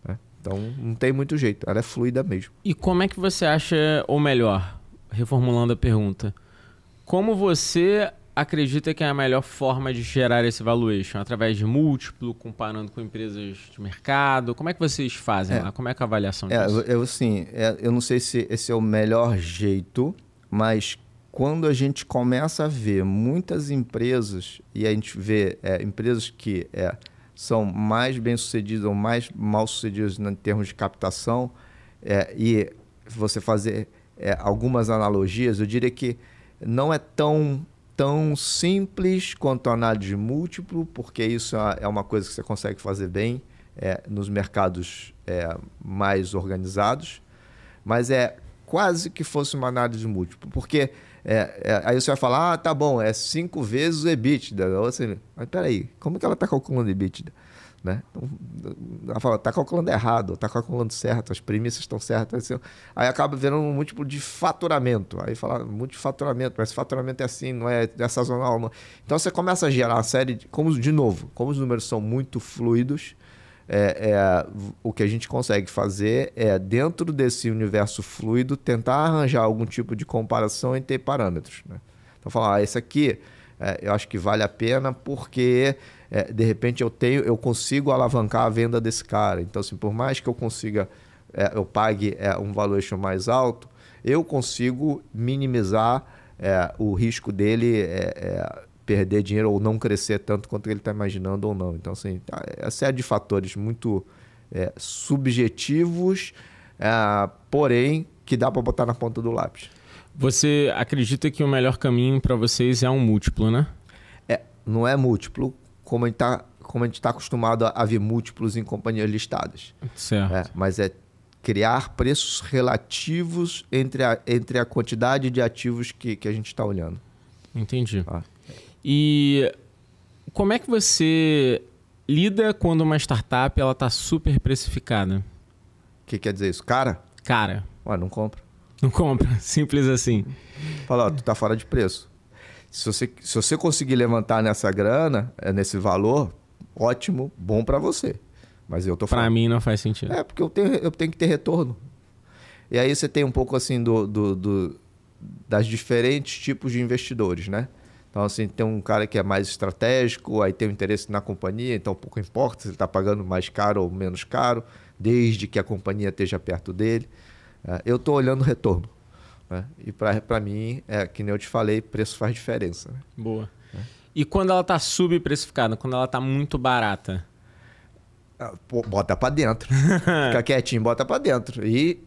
né? Então, não tem muito jeito. Ela é fluida mesmo. E como é que você acha, ou melhor, reformulando a pergunta, como você acredita que é a melhor forma de gerar esse valuation? Através de múltiplo, comparando com empresas de mercado? Como é que vocês fazem lá? Como é que é a avaliação disso? Eu não sei se esse é o melhor jeito, mas quando a gente começa a ver muitas empresas e a gente vê empresas que são mais bem-sucedidas ou mais mal-sucedidas em termos de captação, e você fazer algumas analogias, eu diria que não é tão simples quanto a análise de múltiplo, porque isso é uma coisa que você consegue fazer bem nos mercados mais organizados, mas é quase que fosse uma análise de múltiplo, porque aí você vai falar, tá bom, 5 vezes o EBITDA. Mas peraí, como que ela está calculando EBITDA? Né? Então, ela fala, está calculando errado, está calculando certo, as premissas estão certas. Aí acaba virando um múltiplo de faturamento. Aí fala, múltiplo de faturamento, mas faturamento é assim, não é sazonal. Não. Então você começa a gerar uma série de... como os números são muito fluidos, o que a gente consegue fazer é, dentro desse universo fluido, tentar arranjar algum tipo de comparação entre parâmetros. Né? Então, falar, esse aqui eu acho que vale a pena porque, de repente, eu consigo alavancar a venda desse cara. Então, assim, por mais que eu consiga, eu pague um valuation mais alto, eu consigo minimizar o risco dele perder dinheiro ou não crescer tanto quanto ele está imaginando ou não. Então, assim, essa série de fatores muito subjetivos, porém, que dá para botar na ponta do lápis. Você acredita que o melhor caminho para vocês é um múltiplo, né? Não é múltiplo, como a gente está acostumado a ver múltiplos em companhias listadas. Certo. Mas é criar preços relativos entre a quantidade de ativos que a gente está olhando. Entendi. E como é que você lida quando uma startup está super precificada? O que quer dizer isso? Cara? Ué, não compra. Não compra, simples assim. Fala, tu tá fora de preço. Se você conseguir levantar nessa grana, nesse valor, ótimo, bom para você. Mas eu tô fora. Para mim não faz sentido. Porque eu tenho que ter retorno. E aí você tem um pouco assim das diferentes tipos de investidores, né? Então, assim, tem um cara que é mais estratégico, aí tem um interesse na companhia, então pouco importa se ele está pagando mais caro ou menos caro, desde que a companhia esteja perto dele. Eu estou olhando o retorno. Né? E para mim, que nem eu te falei, preço faz diferença. Né? Boa. E quando ela está subprecificada, quando ela está muito barata? Bota para dentro. Fica quietinho, bota para dentro. E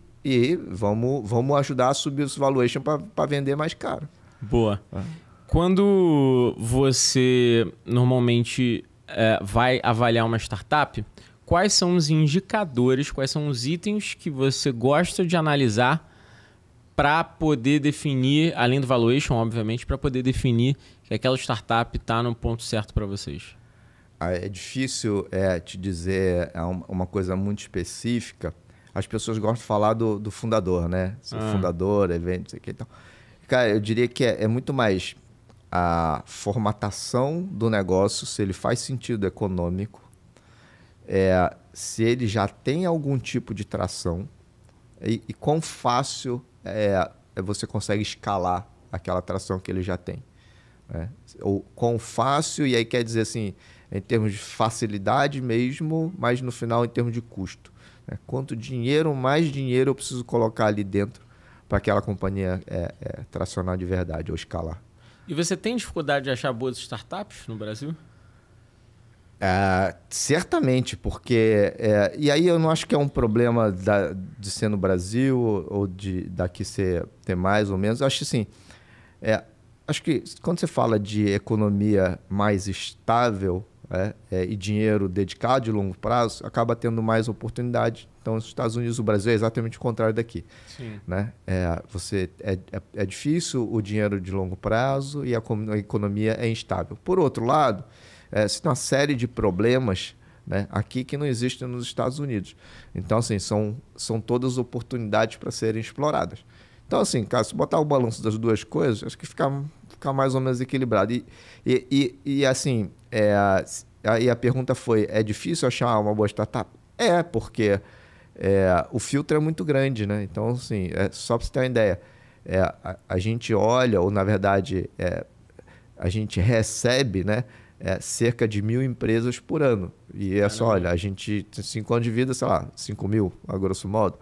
vamos ajudar a subir os valuation para vender mais caro. Boa. Quando você normalmente vai avaliar uma startup, quais são os indicadores, quais são os itens que você gosta de analisar para poder definir, além do valuation, obviamente, para poder definir que aquela startup está no ponto certo para vocês? É difícil te dizer uma coisa muito específica. As pessoas gostam de falar do fundador, né? Fundador, evento, não sei o que e tal. Cara, eu diria que é muito mais a formatação do negócio, se ele faz sentido econômico, se ele já tem algum tipo de tração e quão fácil você consegue escalar aquela tração que ele já tem. Né? Ou quão fácil, e aí quer dizer assim, em termos de facilidade mesmo, mas no final em termos de custo. Né? Quanto mais dinheiro eu preciso colocar ali dentro para aquela companhia tracionar de verdade ou escalar. E você tem dificuldade de achar boas startups no Brasil? Certamente, porque... e aí eu não acho que é um problema de ser no Brasil ou daqui ter mais ou menos. Eu acho assim... acho que quando você fala de economia mais estável e dinheiro dedicado de longo prazo, acaba tendo mais oportunidade. Então, nos Estados Unidos, o Brasil é exatamente o contrário daqui. Sim. Né? É difícil o dinheiro de longo prazo e a economia é instável. Por outro lado, você tem uma série de problemas, né, aqui que não existem nos Estados Unidos. Então, assim, são todas oportunidades para serem exploradas. Então, assim, cara, se botar o balanço das duas coisas, acho que fica mais ou menos equilibrado. E assim, aí a pergunta foi, é difícil achar uma boa startup? Porque o filtro é muito grande, né? Então, assim, só para você ter uma ideia, a gente olha, ou na verdade, a gente recebe, né, cerca de 1.000 empresas por ano. E é só, olha, a gente tem 5 anos de vida, sei lá, 5.000, a grosso modo.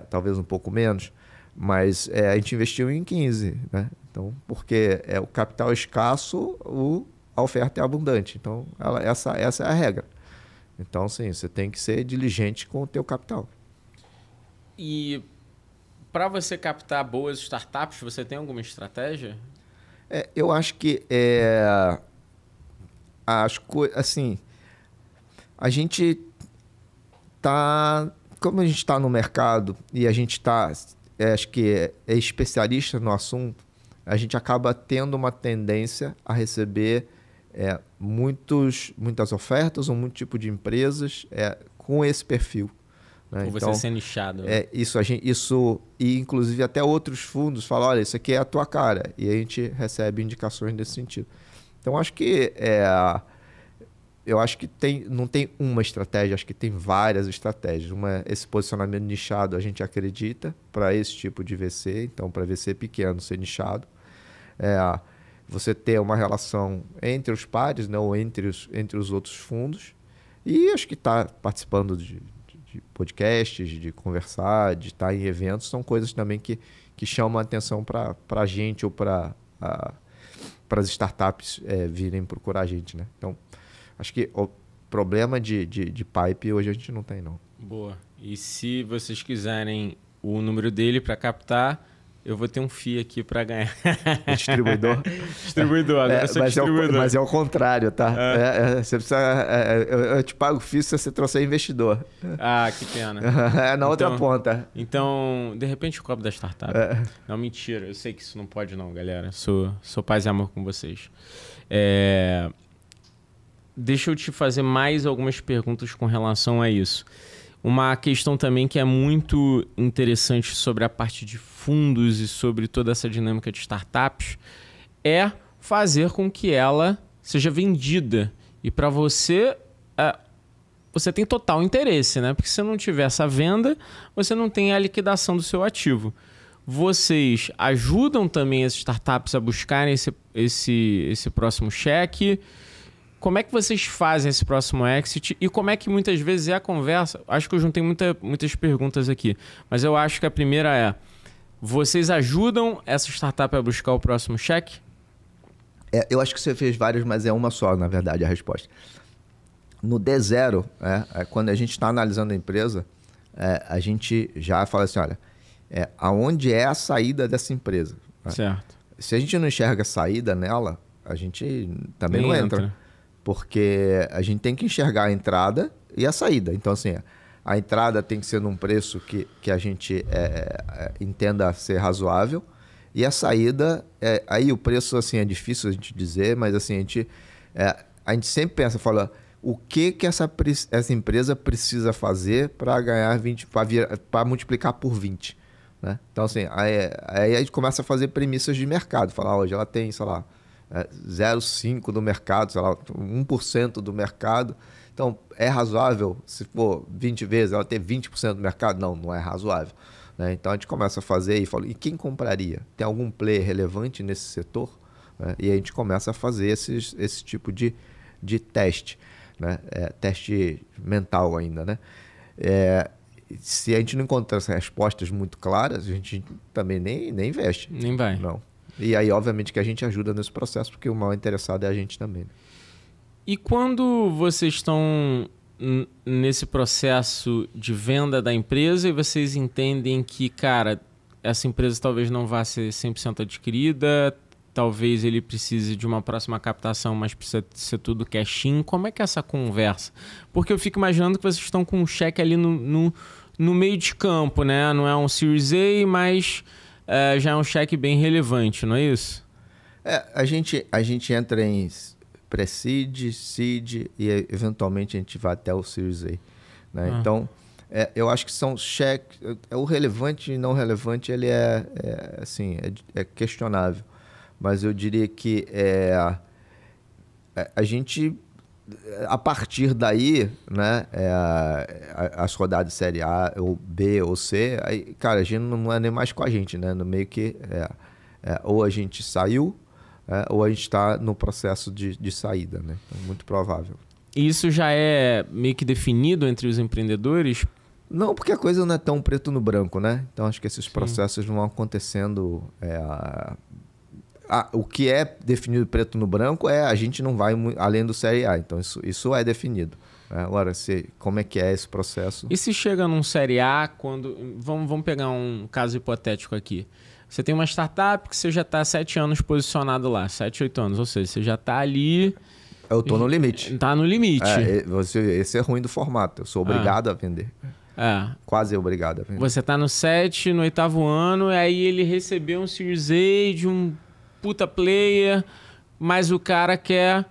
Talvez um pouco menos. Mas a gente investiu em 15, né? Então, porque o capital é escasso, a oferta é abundante. Então, essa é a regra. Então, sim, você tem que ser diligente com o teu capital. E para você captar boas startups, você tem alguma estratégia? Eu acho que assim, a gente tá, como a gente está no mercado e a gente está, acho que é especialista no assunto, a gente acaba tendo uma tendência a receber muitas ofertas ou muito tipo de empresas com esse perfil. Né? Por você ser nichado. Né? Isso, e inclusive até outros fundos falam, olha, isso aqui é a tua cara. E a gente recebe indicações nesse sentido. Então, acho que não tem uma estratégia, acho que tem várias estratégias. Esse posicionamento nichado, a gente acredita para esse tipo de VC, então para VC pequeno ser nichado. Você ter uma relação entre os pares, né, ou entre os outros fundos. E acho que está participando de podcasts, de conversar, de estar em eventos, são coisas também que chamam a atenção para a gente ou para as startups virem procurar a gente. Né? Então, acho que o problema de pipe hoje a gente não tem, não. Boa. E se vocês quiserem o número dele para captar, eu vou ter um FII aqui para ganhar. Distribuidor? Distribuidor, agora eu sou distribuidor. Mas é o contrário, tá? Você precisa, eu te pago FII se você trouxer investidor. Ah, que pena. Na outra ponta. Então, de repente, o copo da startup. Não, mentira. Eu sei que isso não pode não, galera. Sou paz e amor com vocês. Deixa eu te fazer mais algumas perguntas com relação a isso. Uma questão também que é muito interessante sobre a parte de fundos e sobre toda essa dinâmica de startups é fazer com que ela seja vendida. E para você, você tem total interesse, né? Porque se não tiver essa venda, você não tem a liquidação do seu ativo. Vocês ajudam também as startups a buscarem esse próximo cheque? Como é que vocês fazem esse próximo exit e como é que muitas vezes é a conversa? Acho que eu juntei muitas perguntas aqui, mas eu acho que a primeira vocês ajudam essa startup a buscar o próximo cheque? Eu acho que você fez vários, mas é uma só, na verdade, a resposta. No D0, quando a gente está analisando a empresa, a gente já fala assim, olha, aonde é a saída dessa empresa? Certo. Se a gente não enxerga saída nela, a gente também não entra. Porque a gente tem que enxergar a entrada e a saída. Então, assim, a entrada tem que ser num preço que a gente entenda ser razoável. E a saída, aí o preço assim, é difícil a gente dizer, mas assim, a gente sempre pensa, fala, o que essa empresa precisa fazer para ganhar 20, para multiplicar por 20. Né? Então, assim, aí a gente começa a fazer premissas de mercado. Falar, hoje ela tem, sei lá, 0,5% do mercado, sei lá, 1% do mercado. Então, é razoável, se for 20 vezes, ela ter 20% do mercado? Não é razoável. Né? Então, a gente começa a fazer e fala, e quem compraria? Tem algum player relevante nesse setor? Né? E a gente começa a fazer esse tipo de teste. Né? Teste mental ainda. Né? Se a gente não encontrar essas respostas muito claras, a gente também nem investe. Nem vai. Não. E aí, obviamente, que a gente ajuda nesse processo, porque o maior interessado é a gente também. Né? E quando vocês estão nesse processo de venda da empresa e vocês entendem que, cara, essa empresa talvez não vá ser 100% adquirida, talvez ele precise de uma próxima captação, mas precisa ser tudo cash-in, como é que é essa conversa? Porque eu fico imaginando que vocês estão com um cheque ali no meio de campo, né? Não é um Series A, mas... já é um cheque bem relevante, não é isso? A gente entra em Pre-Seed, Seed e eventualmente a gente vai até o Series A. Né? Então, eu acho que são cheques... O relevante e não relevante ele assim, questionável. Mas eu diria que a gente... A partir daí, né, as rodadas de série A, ou B, ou C, aí, cara, a gente não é nem mais com a gente, né? No meio que ou a gente saiu, ou a gente está no processo de saída, né? Então, muito provável. Isso já é meio que definido entre os empreendedores? Não, porque a coisa não é tão preto no branco, né? Então acho que esses processos vão acontecendo. O que é definido preto no branco a gente não vai além do Série A. Então isso é definido. Agora, como é que é esse processo? E se chega num Série A, quando. Vamos pegar um caso hipotético aqui. Você tem uma startup que você já está há 7 anos posicionado lá, 7, 8 anos. Ou seja, você já está ali. Eu estou no limite. Está no limite. Esse é ruim do formato. Eu sou obrigado a vender. Quase obrigado a vender. Você está no 7, no 8º ano, e aí ele recebeu um Series A de um puta player, mas o cara quer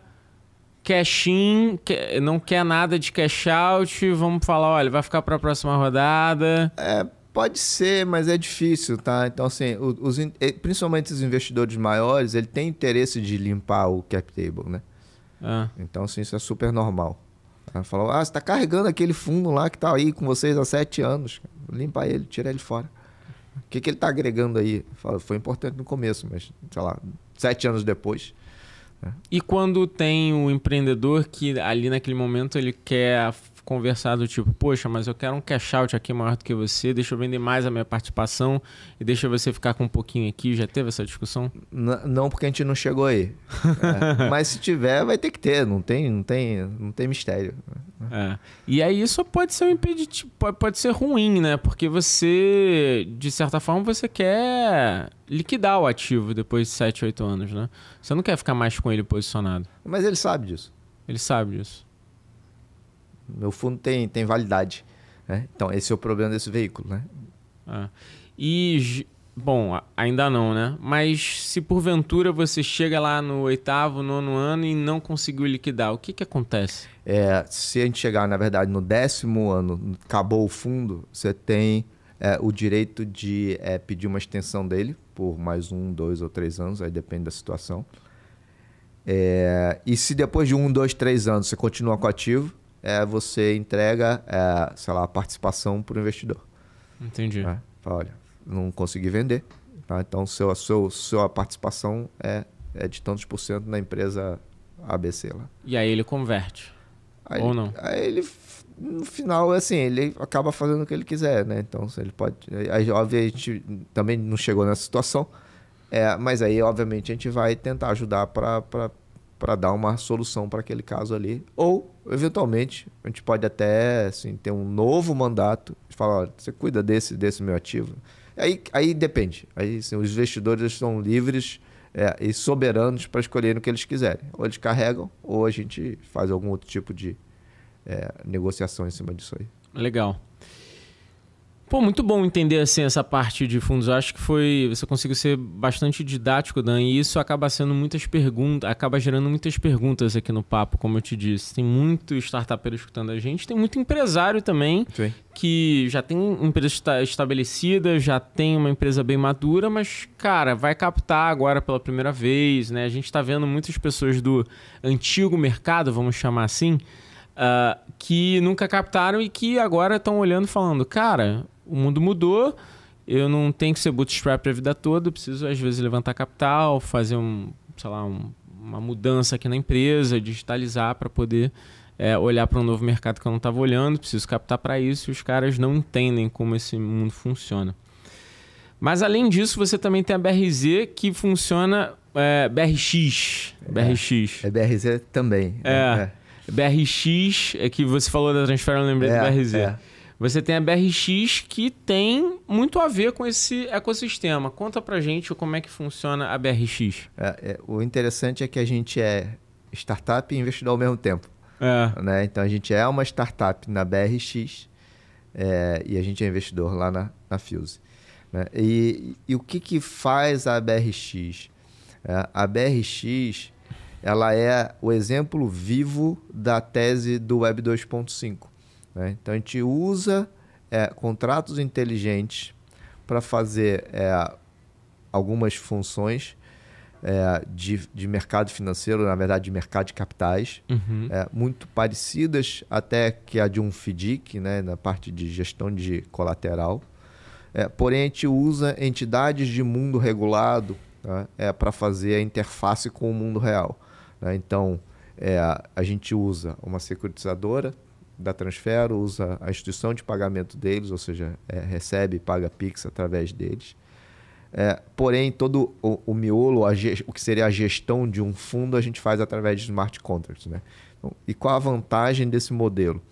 cash in, não quer nada de cash out. Vamos falar, olha, vai ficar para a próxima rodada. Pode ser, mas é difícil, tá? Então, assim, principalmente os investidores maiores, ele tem interesse de limpar o cap table, né? Então, assim, isso é super normal. Falou, você está carregando aquele fundo lá que está aí com vocês há 7 anos. Limpa ele, tira ele fora. O que ele está agregando aí? Foi importante no começo, mas, sei lá, 7 anos depois. E quando tem o empreendedor que ali naquele momento ele quer conversar do tipo, poxa, mas eu quero um cash out aqui maior do que você, deixa eu vender mais a minha participação e deixa você ficar com um pouquinho aqui. Já teve essa discussão? Não, porque a gente não chegou aí. Mas se tiver, vai ter que ter, não tem mistério. E aí isso pode ser um impeditivo, pode ser ruim, né? Porque você, de certa forma, você quer liquidar o ativo depois de 7, 8 anos, né? Você não quer ficar mais com ele posicionado. Mas ele sabe disso. Ele sabe disso. Meu fundo tem validade. Né? Então, esse é o problema desse veículo. Né? Bom, ainda não, né? Mas se porventura você chega lá no 8º, 9º ano e não conseguiu liquidar, o que acontece? Se a gente chegar, na verdade, no 10º ano, acabou o fundo, você tem o direito de pedir uma extensão dele por mais 1, 2 ou 3 anos, aí depende da situação. E se depois de 1, 2, 3 anos você continua com o ativo, você entrega, sei lá, a participação para o investidor. Entendi. Fala, olha, não consegui vender, tá? Então sua participação é de tantos por cento na empresa ABC lá. E aí ele converte, ou não? Aí ele, no final, assim, ele acaba fazendo o que ele quiser, né? Então ele pode... Aí, obviamente, a gente também não chegou nessa situação, mas aí, obviamente, a gente vai tentar ajudar para dar uma solução para aquele caso ali. Ou, eventualmente, a gente pode até assim, ter um novo mandato e falar, olha, você cuida desse meu ativo. Aí depende. Aí assim, os investidores estão livres e soberanos para escolherem o que eles quiserem. Ou eles carregam, ou a gente faz algum outro tipo de negociação em cima disso aí. Legal. Pô, muito bom entender assim, essa parte de fundos. Eu acho que você conseguiu ser bastante didático, Dan, e isso acaba sendo acaba gerando muitas perguntas aqui no papo, como eu te disse. Tem muito startupeiro escutando a gente, tem muito empresário também. Sim. Que já tem empresa estabelecida, já tem uma empresa bem madura, mas, cara, vai captar agora pela primeira vez, né? A gente está vendo muitas pessoas do antigo mercado, vamos chamar assim, que nunca captaram e que agora estão olhando e falando, cara, o mundo mudou, eu não tenho que ser bootstrap a vida toda, eu preciso às vezes levantar capital, fazer uma mudança aqui na empresa, digitalizar para poder olhar para um novo mercado que eu não estava olhando, preciso captar para isso e os caras não entendem como esse mundo funciona. Mas além disso, você também tem a BRZ que funciona BRX. BRX. BRZ também. BRX, que você falou da Transfer, eu lembrei do BRZ. Você tem a BRX que tem muito a ver com esse ecossistema. Conta pra gente como é que funciona a BRX. O interessante é que a gente é startup e investidor ao mesmo tempo. Né? Então a gente é uma startup na BRX e a gente é investidor lá na Fuse. Né? E o que faz a BRX? A BRX ela é o exemplo vivo da tese do Web 2.5. Né? Então, a gente usa contratos inteligentes para fazer algumas funções de mercado financeiro, na verdade, de mercado de capitais, muito parecidas até que a de um FDIC, né? Na parte de gestão de colateral. Porém, a gente usa entidades de mundo regulado tá? Para fazer a interface com o mundo real. Né? Então, a gente usa uma securitizadora da Transfero, usa a instituição de pagamento deles, ou seja, recebe e paga Pix através deles. Porém, todo o miolo, o que seria a gestão de um fundo, a gente faz através de smart contracts. Né? Então, e qual a vantagem desse modelo?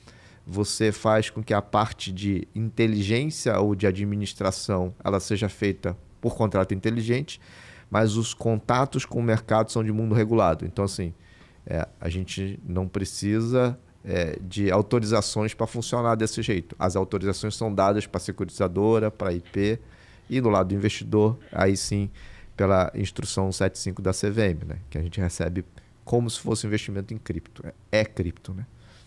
Você faz com que a parte de inteligência ou de administração ela seja feita por contrato inteligente, mas os contatos com o mercado são de mundo regulado. Então, assim, a gente não precisa de autorizações para funcionar desse jeito. As autorizações são dadas para a securitizadora, para a IP, e do lado do investidor, aí sim, pela instrução 75 da CVM, né? Que a gente recebe como se fosse investimento em cripto. É cripto, né?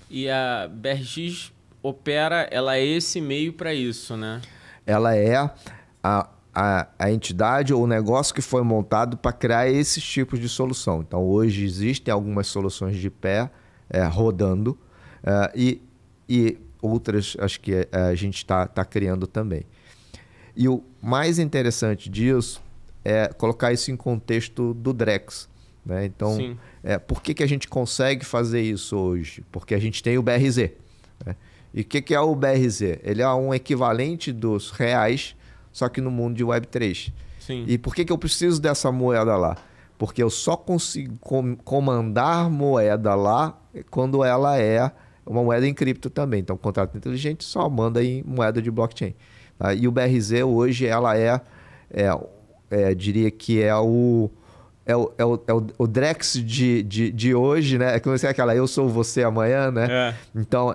E a BRX opera, ela é esse meio para isso, né? Ela é a entidade ou o negócio que foi montado para criar esses tipos de solução. Então, hoje existem algumas soluções de pé rodando e outras acho que a gente está criando também. E o mais interessante disso é colocar isso em contexto do Drex. Né? Então, por que a gente consegue fazer isso hoje? Porque a gente tem o BRZ. Né? E o que é o BRZ? Ele é um equivalente dos reais, só que no mundo de Web3. Sim. E por que eu preciso dessa moeda lá? Porque eu só consigo comandar moeda lá quando ela é uma moeda em cripto também. Então, o contrato inteligente só manda em moeda de blockchain. Tá? E o BRZ hoje, ela diria que é o Drex de hoje, né? É como se é aquela eu sou você amanhã, né? Então,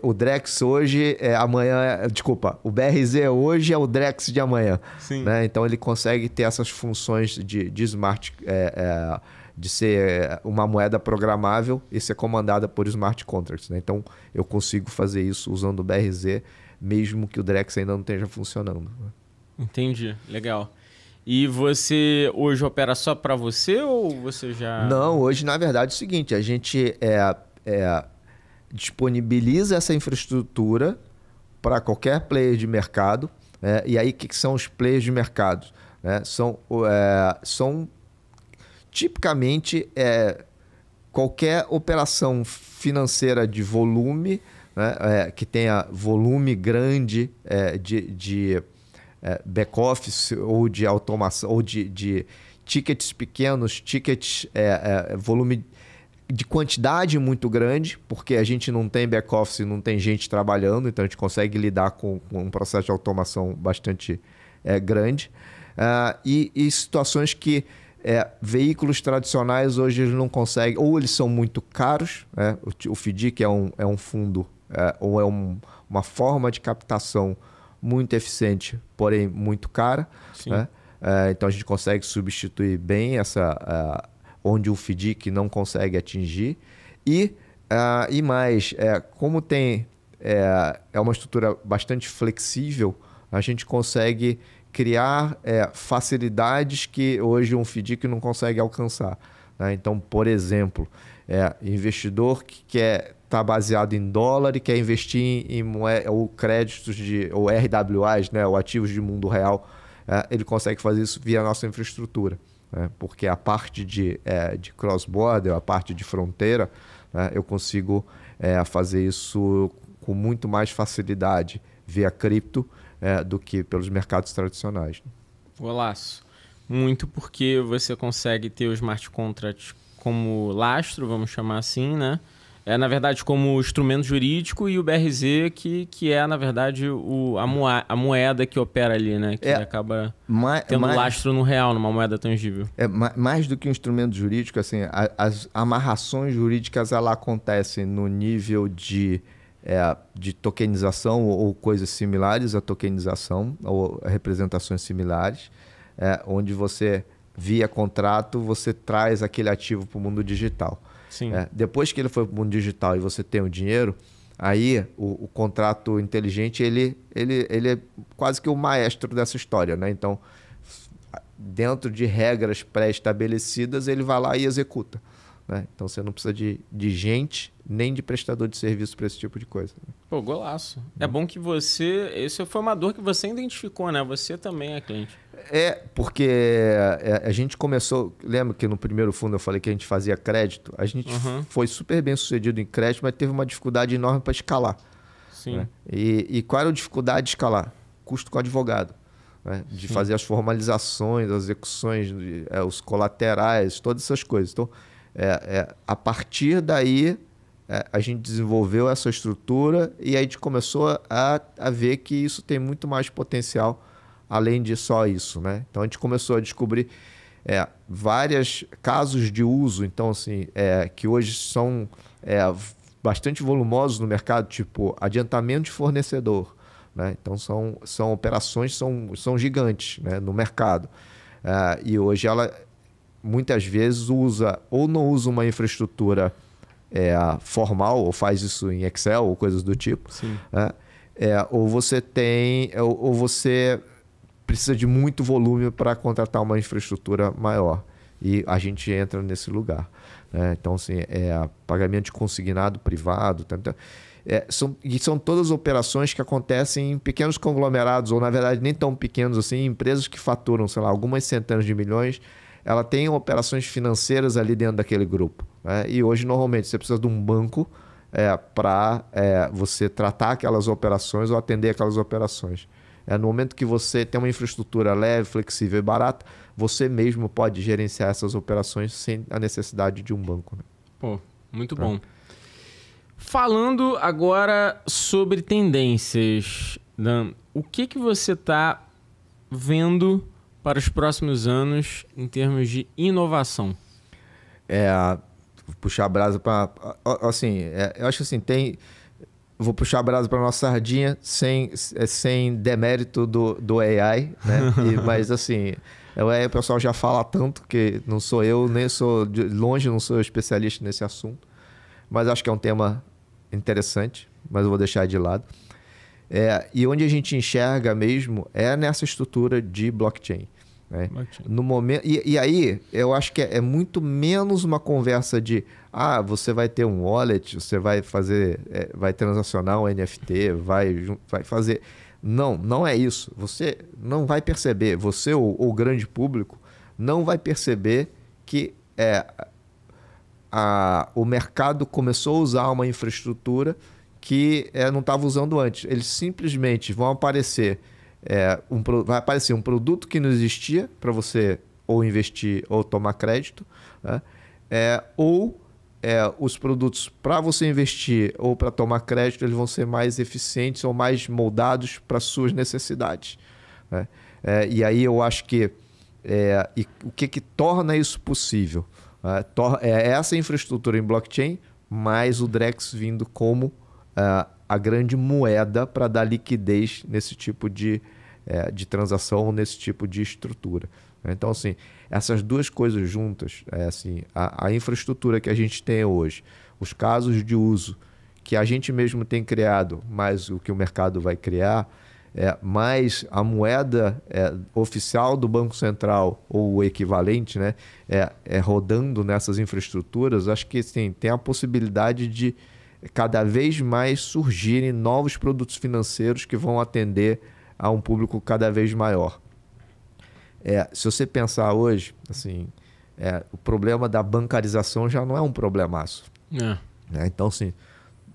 o Drex hoje amanhã... Desculpa, o BRZ hoje é o Drex de amanhã. Sim. Né? Então, ele consegue ter essas funções de smart... de ser uma moeda programável e ser comandada por smart contracts. Né? Então, eu consigo fazer isso usando o BRZ, mesmo que o Drex ainda não esteja funcionando. Entendi, legal. E você hoje opera só para você ou você já... Não, hoje na verdade é o seguinte, a gente disponibiliza essa infraestrutura para qualquer player de mercado. E aí o que são os players de mercado? Né? São tipicamente qualquer operação financeira de volume, né? Que tenha volume grande de back-office ou de automação, ou de tickets pequenos, volume de quantidade muito grande, porque a gente não tem back-office, não tem gente trabalhando, então a gente consegue lidar com um processo de automação bastante grande. E situações que veículos tradicionais hoje eles não conseguem, ou eles são muito caros, né? O FDIC é um fundo, ou uma forma de captação muito eficiente, porém muito cara. Né? Então a gente consegue substituir bem onde o FDIC não consegue atingir. E mais, como é uma estrutura bastante flexível, a gente consegue criar facilidades que hoje um FDIC não consegue alcançar. Né? Então, por exemplo, investidor que quer está baseado em dólar e quer investir em ou créditos ou RWAs, né, ou ativos de mundo real, ele consegue fazer isso via nossa infraestrutura. Né, porque a parte de cross-border, a parte de fronteira, né, eu consigo fazer isso com muito mais facilidade via cripto do que pelos mercados tradicionais. Golaço. Muito porque você consegue ter os smart contracts como lastro, vamos chamar assim, né? Na verdade, como instrumento jurídico, e o BRZ, que é, na verdade, a moeda que opera ali, né? Que acaba tendo lastro no real, numa moeda tangível. Mais do que um instrumento jurídico, assim, as amarrações jurídicas ela acontecem no nível de tokenização ou coisas similares à tokenização, ou representações similares, onde você, via contrato, você traz aquele ativo para o mundo digital. Sim. Depois que ele foi para o mundo digital e você tem o dinheiro, aí o contrato inteligente ele é quase que o maestro dessa história. Né? Então, dentro de regras pré-estabelecidas, ele vai lá e executa. Né? Então, você não precisa de gente nem de prestador de serviço para esse tipo de coisa. Né? Pô, golaço. É bom que esse foi uma dor que você identificou, né? Você também é cliente. Porque a gente começou... Lembra que no primeiro fundo eu falei que a gente fazia crédito? A gente foi super bem sucedido em crédito, mas teve uma dificuldade enorme para escalar. Sim. Né? E qual era a dificuldade de escalar? Custo com advogado. Né? De fazer as formalizações, as execuções, os colaterais, todas essas coisas. Então, a partir daí, a gente desenvolveu essa estrutura e a gente começou a ver que isso tem muito mais potencial além de só isso. Né? Então, a gente começou a descobrir vários casos de uso, então, assim, que hoje são bastante volumosos no mercado, tipo adiantamento de fornecedor. Né? Então, são operações são gigantes, né, no mercado. E hoje ela muitas vezes usa ou não usa uma infraestrutura formal, ou faz isso em Excel ou coisas do tipo. Né? Ou você ou você precisa de muito volume para contratar uma infraestrutura maior. E a gente entra nesse lugar. Né? Então, assim, pagamento de consignado privado. São todas operações que acontecem em pequenos conglomerados, ou na verdade nem tão pequenos assim, empresas que faturam, sei lá, algumas centenas de milhões, ela tem operações financeiras ali dentro daquele grupo. Né? E hoje, normalmente, você precisa de um banco para você tratar aquelas operações ou atender aquelas operações. No momento que você tem uma infraestrutura leve, flexível e barata, você mesmo pode gerenciar essas operações sem a necessidade de um banco. Né? Pô, muito bom. Falando agora sobre tendências, Dan, o que você está vendo para os próximos anos em termos de inovação? Puxar a brasa para... Assim, eu acho que assim, vou puxar a brasa para nossa sardinha sem demérito do AI, né? Mas assim, o pessoal já fala tanto que não sou eu, nem sou de longe, não sou especialista nesse assunto. Mas acho que é um tema interessante, mas eu vou deixar de lado. E onde a gente enxerga mesmo é nessa estrutura de blockchain. Né? No momento, e aí, eu acho que é muito menos uma conversa de você vai ter um wallet, você vai fazer, vai transacionar um NFT, vai fazer... Não é isso. Você não vai perceber, você ou o grande público não vai perceber que o mercado começou a usar uma infraestrutura que não estava usando antes. Eles simplesmente vão aparecer... vai aparecer um produto que não existia para você ou investir ou tomar crédito, né? Os produtos para você investir ou para tomar crédito, eles vão ser mais eficientes ou mais moldados para suas necessidades. Né? E aí eu acho que o que torna isso possível? Essa infraestrutura em blockchain, mais o Drex vindo como a grande moeda para dar liquidez nesse tipo de transação, nesse tipo de estrutura. Então, assim, essas duas coisas juntas, assim, a infraestrutura que a gente tem hoje, os casos de uso que a gente mesmo tem criado, mais o que o mercado vai criar, mais a moeda oficial do Banco Central ou o equivalente, né, rodando nessas infraestruturas, acho que assim, tem a possibilidade de cada vez mais surgirem novos produtos financeiros que vão atender a um público cada vez maior. Se você pensar hoje, assim, o problema da bancarização já não é um problemaço. Então, assim,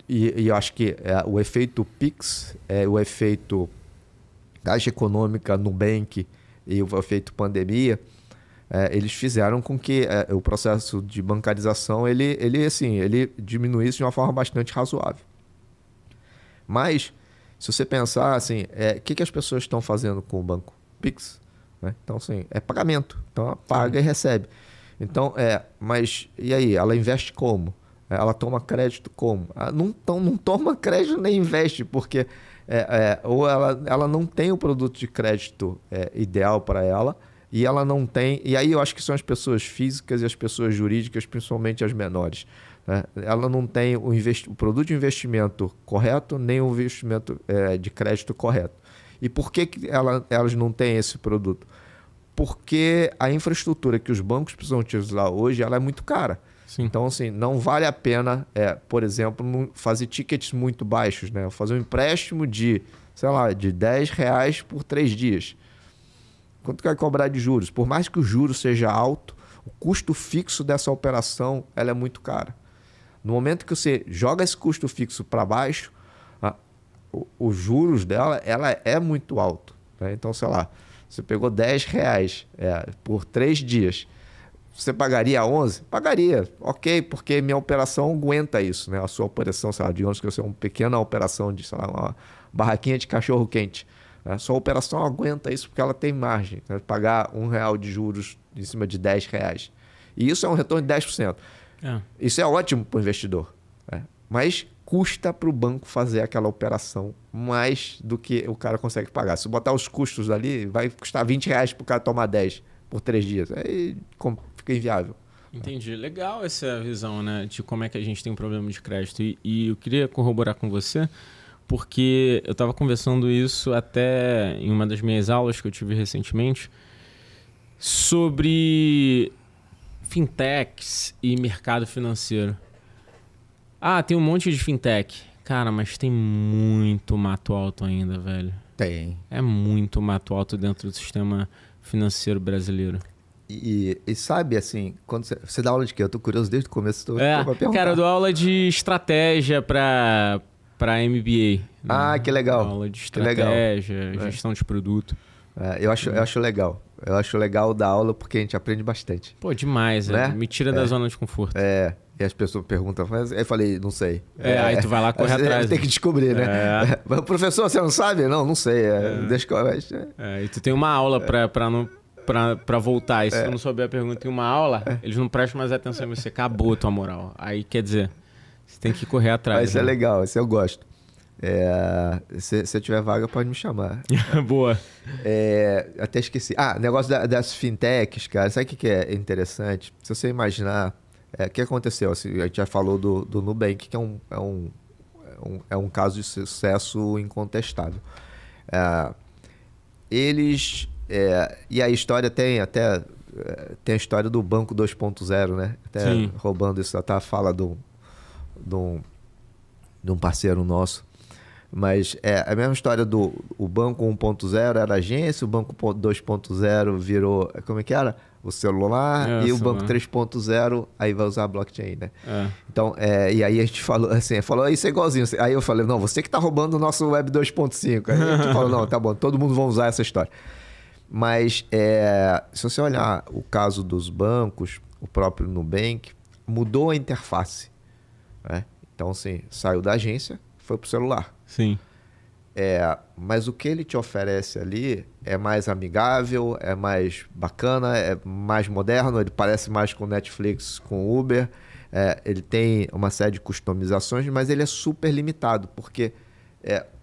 e eu acho que o efeito PIX, o efeito Caixa Econômica, Nubank e o efeito pandemia, eles fizeram com que o processo de bancarização ele diminuísse de uma forma bastante razoável. Mas, se você pensar assim, o que as pessoas estão fazendo com o banco? PIX. Né? Então, assim, é pagamento. Então, ela paga e recebe. Então, mas e aí? Ela investe como? Ela toma crédito como? Não toma crédito nem investe, porque ou ela não tem o produto de crédito ideal para ela, e ela não tem... E aí eu acho que são as pessoas físicas e as pessoas jurídicas, principalmente as menores. Né? Ela não tem o produto de investimento correto, nem o investimento de crédito correto. E por que elas não têm esse produto? Porque a infraestrutura que os bancos precisam utilizar hoje ela é muito cara. Sim. Então, assim, não vale a pena, por exemplo, fazer tickets muito baixos. Né? Fazer um empréstimo de, sei lá, de R$10 por 3 dias. Quanto vai cobrar de juros? Por mais que o juro seja alto, o custo fixo dessa operação ela é muito cara. No momento que você joga esse custo fixo para baixo, os juros dela ela é muito alto. Né? Então, sei lá, você pegou R$10 por 3 dias. Você pagaria 11? Pagaria, ok, porque minha operação aguenta isso. Né? A sua operação, sei lá, digamos que você é uma pequena operação de, sei lá, uma barraquinha de cachorro-quente. A sua operação aguenta isso porque ela tem margem. Né? Pagar R$1 de juros em cima de R$10. E isso é um retorno de 10%. Isso é ótimo para o investidor. Né? Mas custa para o banco fazer aquela operação mais do que o cara consegue pagar. Se botar os custos ali, vai custar R$20 para o cara tomar 10 por 3 dias. Aí fica inviável. Entendi. Legal essa visão, né, de como é que a gente tem um problema de crédito. E eu queria corroborar com você, porque eu estava conversando isso até em uma das minhas aulas que eu tive recentemente sobre fintechs e mercado financeiro. Tem um monte de fintech. Cara, mas tem muito mato alto ainda, velho. Tem. É muito mato alto dentro do sistema financeiro brasileiro. E sabe, assim, quando você dá aula de quê? Eu tô curioso desde o começo. Cara, eu dou aula de estratégia para MBA. Né? Que legal. Aula de estratégia, gestão de produto. Eu acho legal. Eu acho legal dar aula porque a gente aprende bastante. Pô, demais, né? Me tira da zona de conforto. E as pessoas perguntam, mas eu falei, não sei. Aí tu vai lá correr atrás. Tem que descobrir, né? Professor, você não sabe? Não sei. Deixa que eu... E tu tem uma aula pra voltar. E se tu não souber a pergunta, tem uma aula, eles não prestam mais atenção em você. Acabou a tua moral. Aí, quer dizer, você tem que correr atrás. Isso é legal, isso eu gosto. Se tiver vaga, pode me chamar. Boa. Até esqueci. Negócio das fintechs, cara. Sabe o que é interessante? Se você imaginar... O que aconteceu? Assim, a gente já falou do Nubank, que é um caso de sucesso incontestável. Eles... e a história tem até... tem a história do Banco 2.0, né? Até Sim. Roubando isso, até a fala de um parceiro nosso. Mas a mesma história do o Banco 1.0 era agência, o Banco 2.0 virou... Como é que era? O celular, e o Banco 3.0 aí vai usar a blockchain, né? Então, e aí a gente falou assim, isso é igualzinho. Aí eu falei, não, você que tá roubando o nosso Web 2.5. Aí a gente falou, não, tá bom, todo mundo vai usar essa história. Mas se você olhar o caso dos bancos, o próprio Nubank, mudou a interface. Né? Então, assim, saiu da agência, foi pro celular. Sim. Mas o que ele te oferece ali é mais amigável, é mais bacana, é mais moderno, ele parece mais com Netflix, com Uber, ele tem uma série de customizações, mas ele é super limitado, porque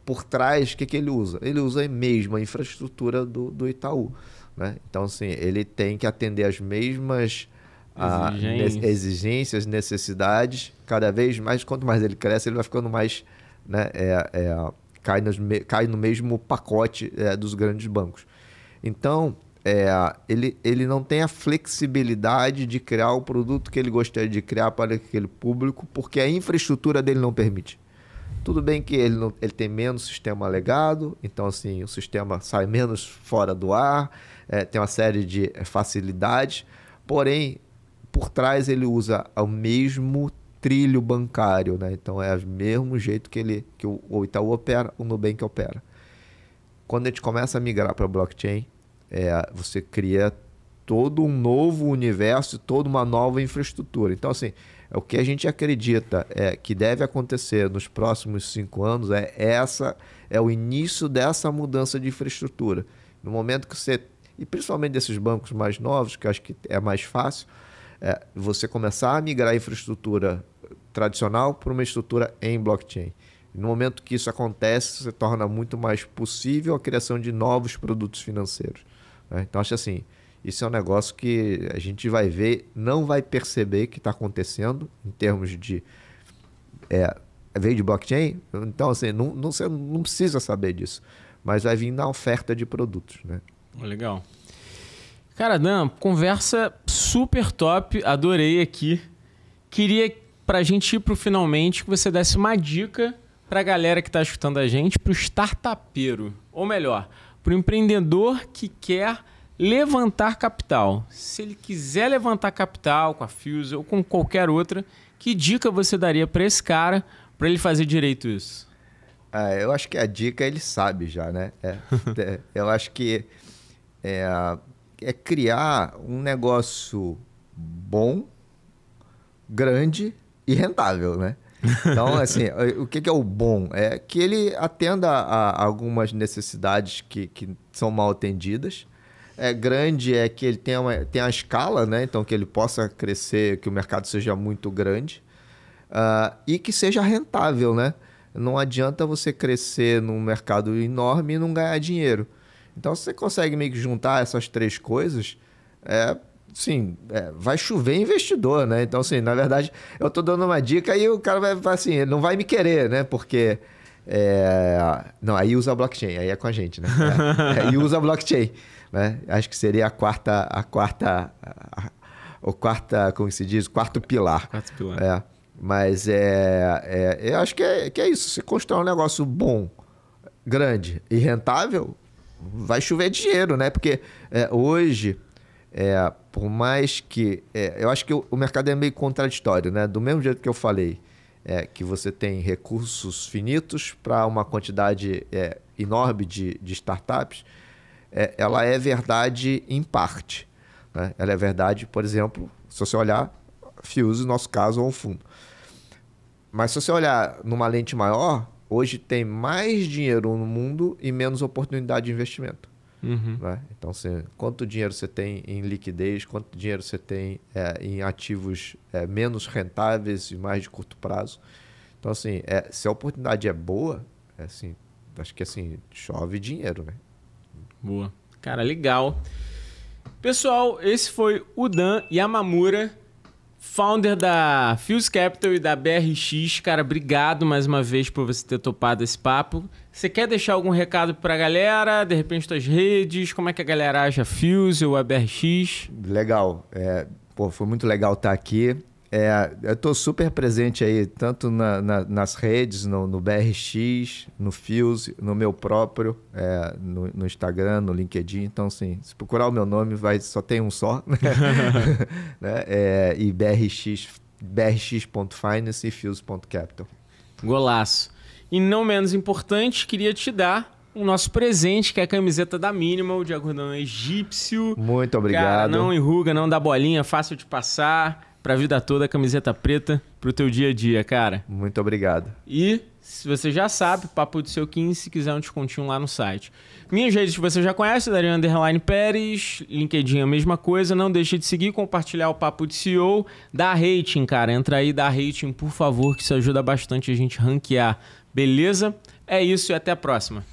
por trás, o que ele usa? Ele usa mesmo a infraestrutura do Itaú. Né? Então, assim, ele tem que atender as mesmas exigências, necessidades, cada vez mais, quanto mais ele cresce, ele vai ficando mais... Né, cai no mesmo pacote dos grandes bancos. Então, ele não tem a flexibilidade de criar o produto que ele gostaria de criar para aquele público, porque a infraestrutura dele não permite. Tudo bem que ele tem menos sistema legado, então assim, o sistema sai menos fora do ar, tem uma série de facilidades, porém, por trás ele usa o mesmo trilho bancário, né? Então é o mesmo jeito que o Itaú opera, o Nubank opera. Quando a gente começa a migrar para blockchain, você cria todo um novo universo, toda uma nova infraestrutura. Então, assim, o que a gente acredita que deve acontecer nos próximos 5 anos é o início dessa mudança de infraestrutura. No momento que você, e principalmente desses bancos mais novos, que eu acho que é mais fácil, você começar a migrar a infraestrutura tradicional para uma estrutura em blockchain. No momento que isso acontece, se torna muito mais possível a criação de novos produtos financeiros. Né? Então, acho assim, isso é um negócio que a gente vai ver, não vai perceber que está acontecendo em termos de... veio de blockchain? Então, assim, você não precisa saber disso, mas vai vir na oferta de produtos. Né? Legal. Cara, Dan, conversa super top, adorei aqui. Queria, pra gente ir pro finalmente, que você desse uma dica pra galera que tá escutando a gente, pro startupeiro, ou melhor, pro empreendedor que quer levantar capital. Se ele quiser levantar capital com a Fuse ou com qualquer outra, que dica você daria para esse cara para ele fazer direito isso? Eu acho que a dica ele sabe já, né? Eu acho que é criar um negócio bom, grande e rentável, né? Então, assim, o que é o bom? É que ele atenda a algumas necessidades que são mal atendidas. Grande é que ele tem a escala, né? Então, que ele possa crescer, que o mercado seja muito grande. E que seja rentável, né? Não adianta você crescer num mercado enorme e não ganhar dinheiro. Então, se você consegue meio que juntar essas três coisas, vai chover investidor, né? Então, assim, na verdade, eu estou dando uma dica e o cara vai assim, ele não vai me querer, né? Porque... não, aí usa blockchain, aí é com a gente, né? Aí usa blockchain, né? Acho que seria a quarta, como se diz? Quarto pilar. Quarto pilar. Mas eu acho que é isso. Se constrói um negócio bom, grande e rentável, vai chover dinheiro, né? Porque hoje, por mais que... eu acho que o mercado é meio contraditório, né? Do mesmo jeito que eu falei, que você tem recursos finitos para uma quantidade enorme de startups, ela é verdade em parte, né? Ela é verdade, por exemplo, se você olhar Fuse, no nosso caso, ou um fundo. Mas se você olhar numa lente maior, hoje tem mais dinheiro no mundo e menos oportunidade de investimento. Uhum. Né? Então, quanto dinheiro você tem em liquidez, quanto dinheiro você tem em ativos menos rentáveis e mais de curto prazo. Então, assim, se a oportunidade é boa, acho que chove dinheiro, né? Boa. Cara, legal. Pessoal, esse foi o Dan Yamamura, founder da Fuse Capital e da BRX. Cara, obrigado mais uma vez por você ter topado esse papo. Você quer deixar algum recado pra galera? De repente, suas redes? Como é que a galera acha a Fuse ou a BRX? Legal. Foi muito legal estar aqui. Eu estou super presente aí, tanto nas redes, no BRX, no Fuse, no meu próprio, no Instagram, no LinkedIn. Então, assim, se procurar o meu nome, só tem um só. Né? E brx.finance e fuse.capital. Golaço. E não menos importante, queria te dar o nosso presente, que é a camiseta da Minimal, de algodão egípcio. Muito obrigado. Cara, não enruga, não dá bolinha, fácil de passar. Pra vida toda, camiseta preta pro teu dia a dia, cara. Muito obrigado. E, se você já sabe, Papo do Seu 15, se quiser um descontinho lá no site. Minhas redes você já conhece, Dario _Pérez, LinkedIn a mesma coisa. Não deixe de seguir, compartilhar o Papo de CEO. Dá rating, cara. Entra aí, dá rating, por favor, que isso ajuda bastante a gente ranquear. Beleza? É isso e até a próxima.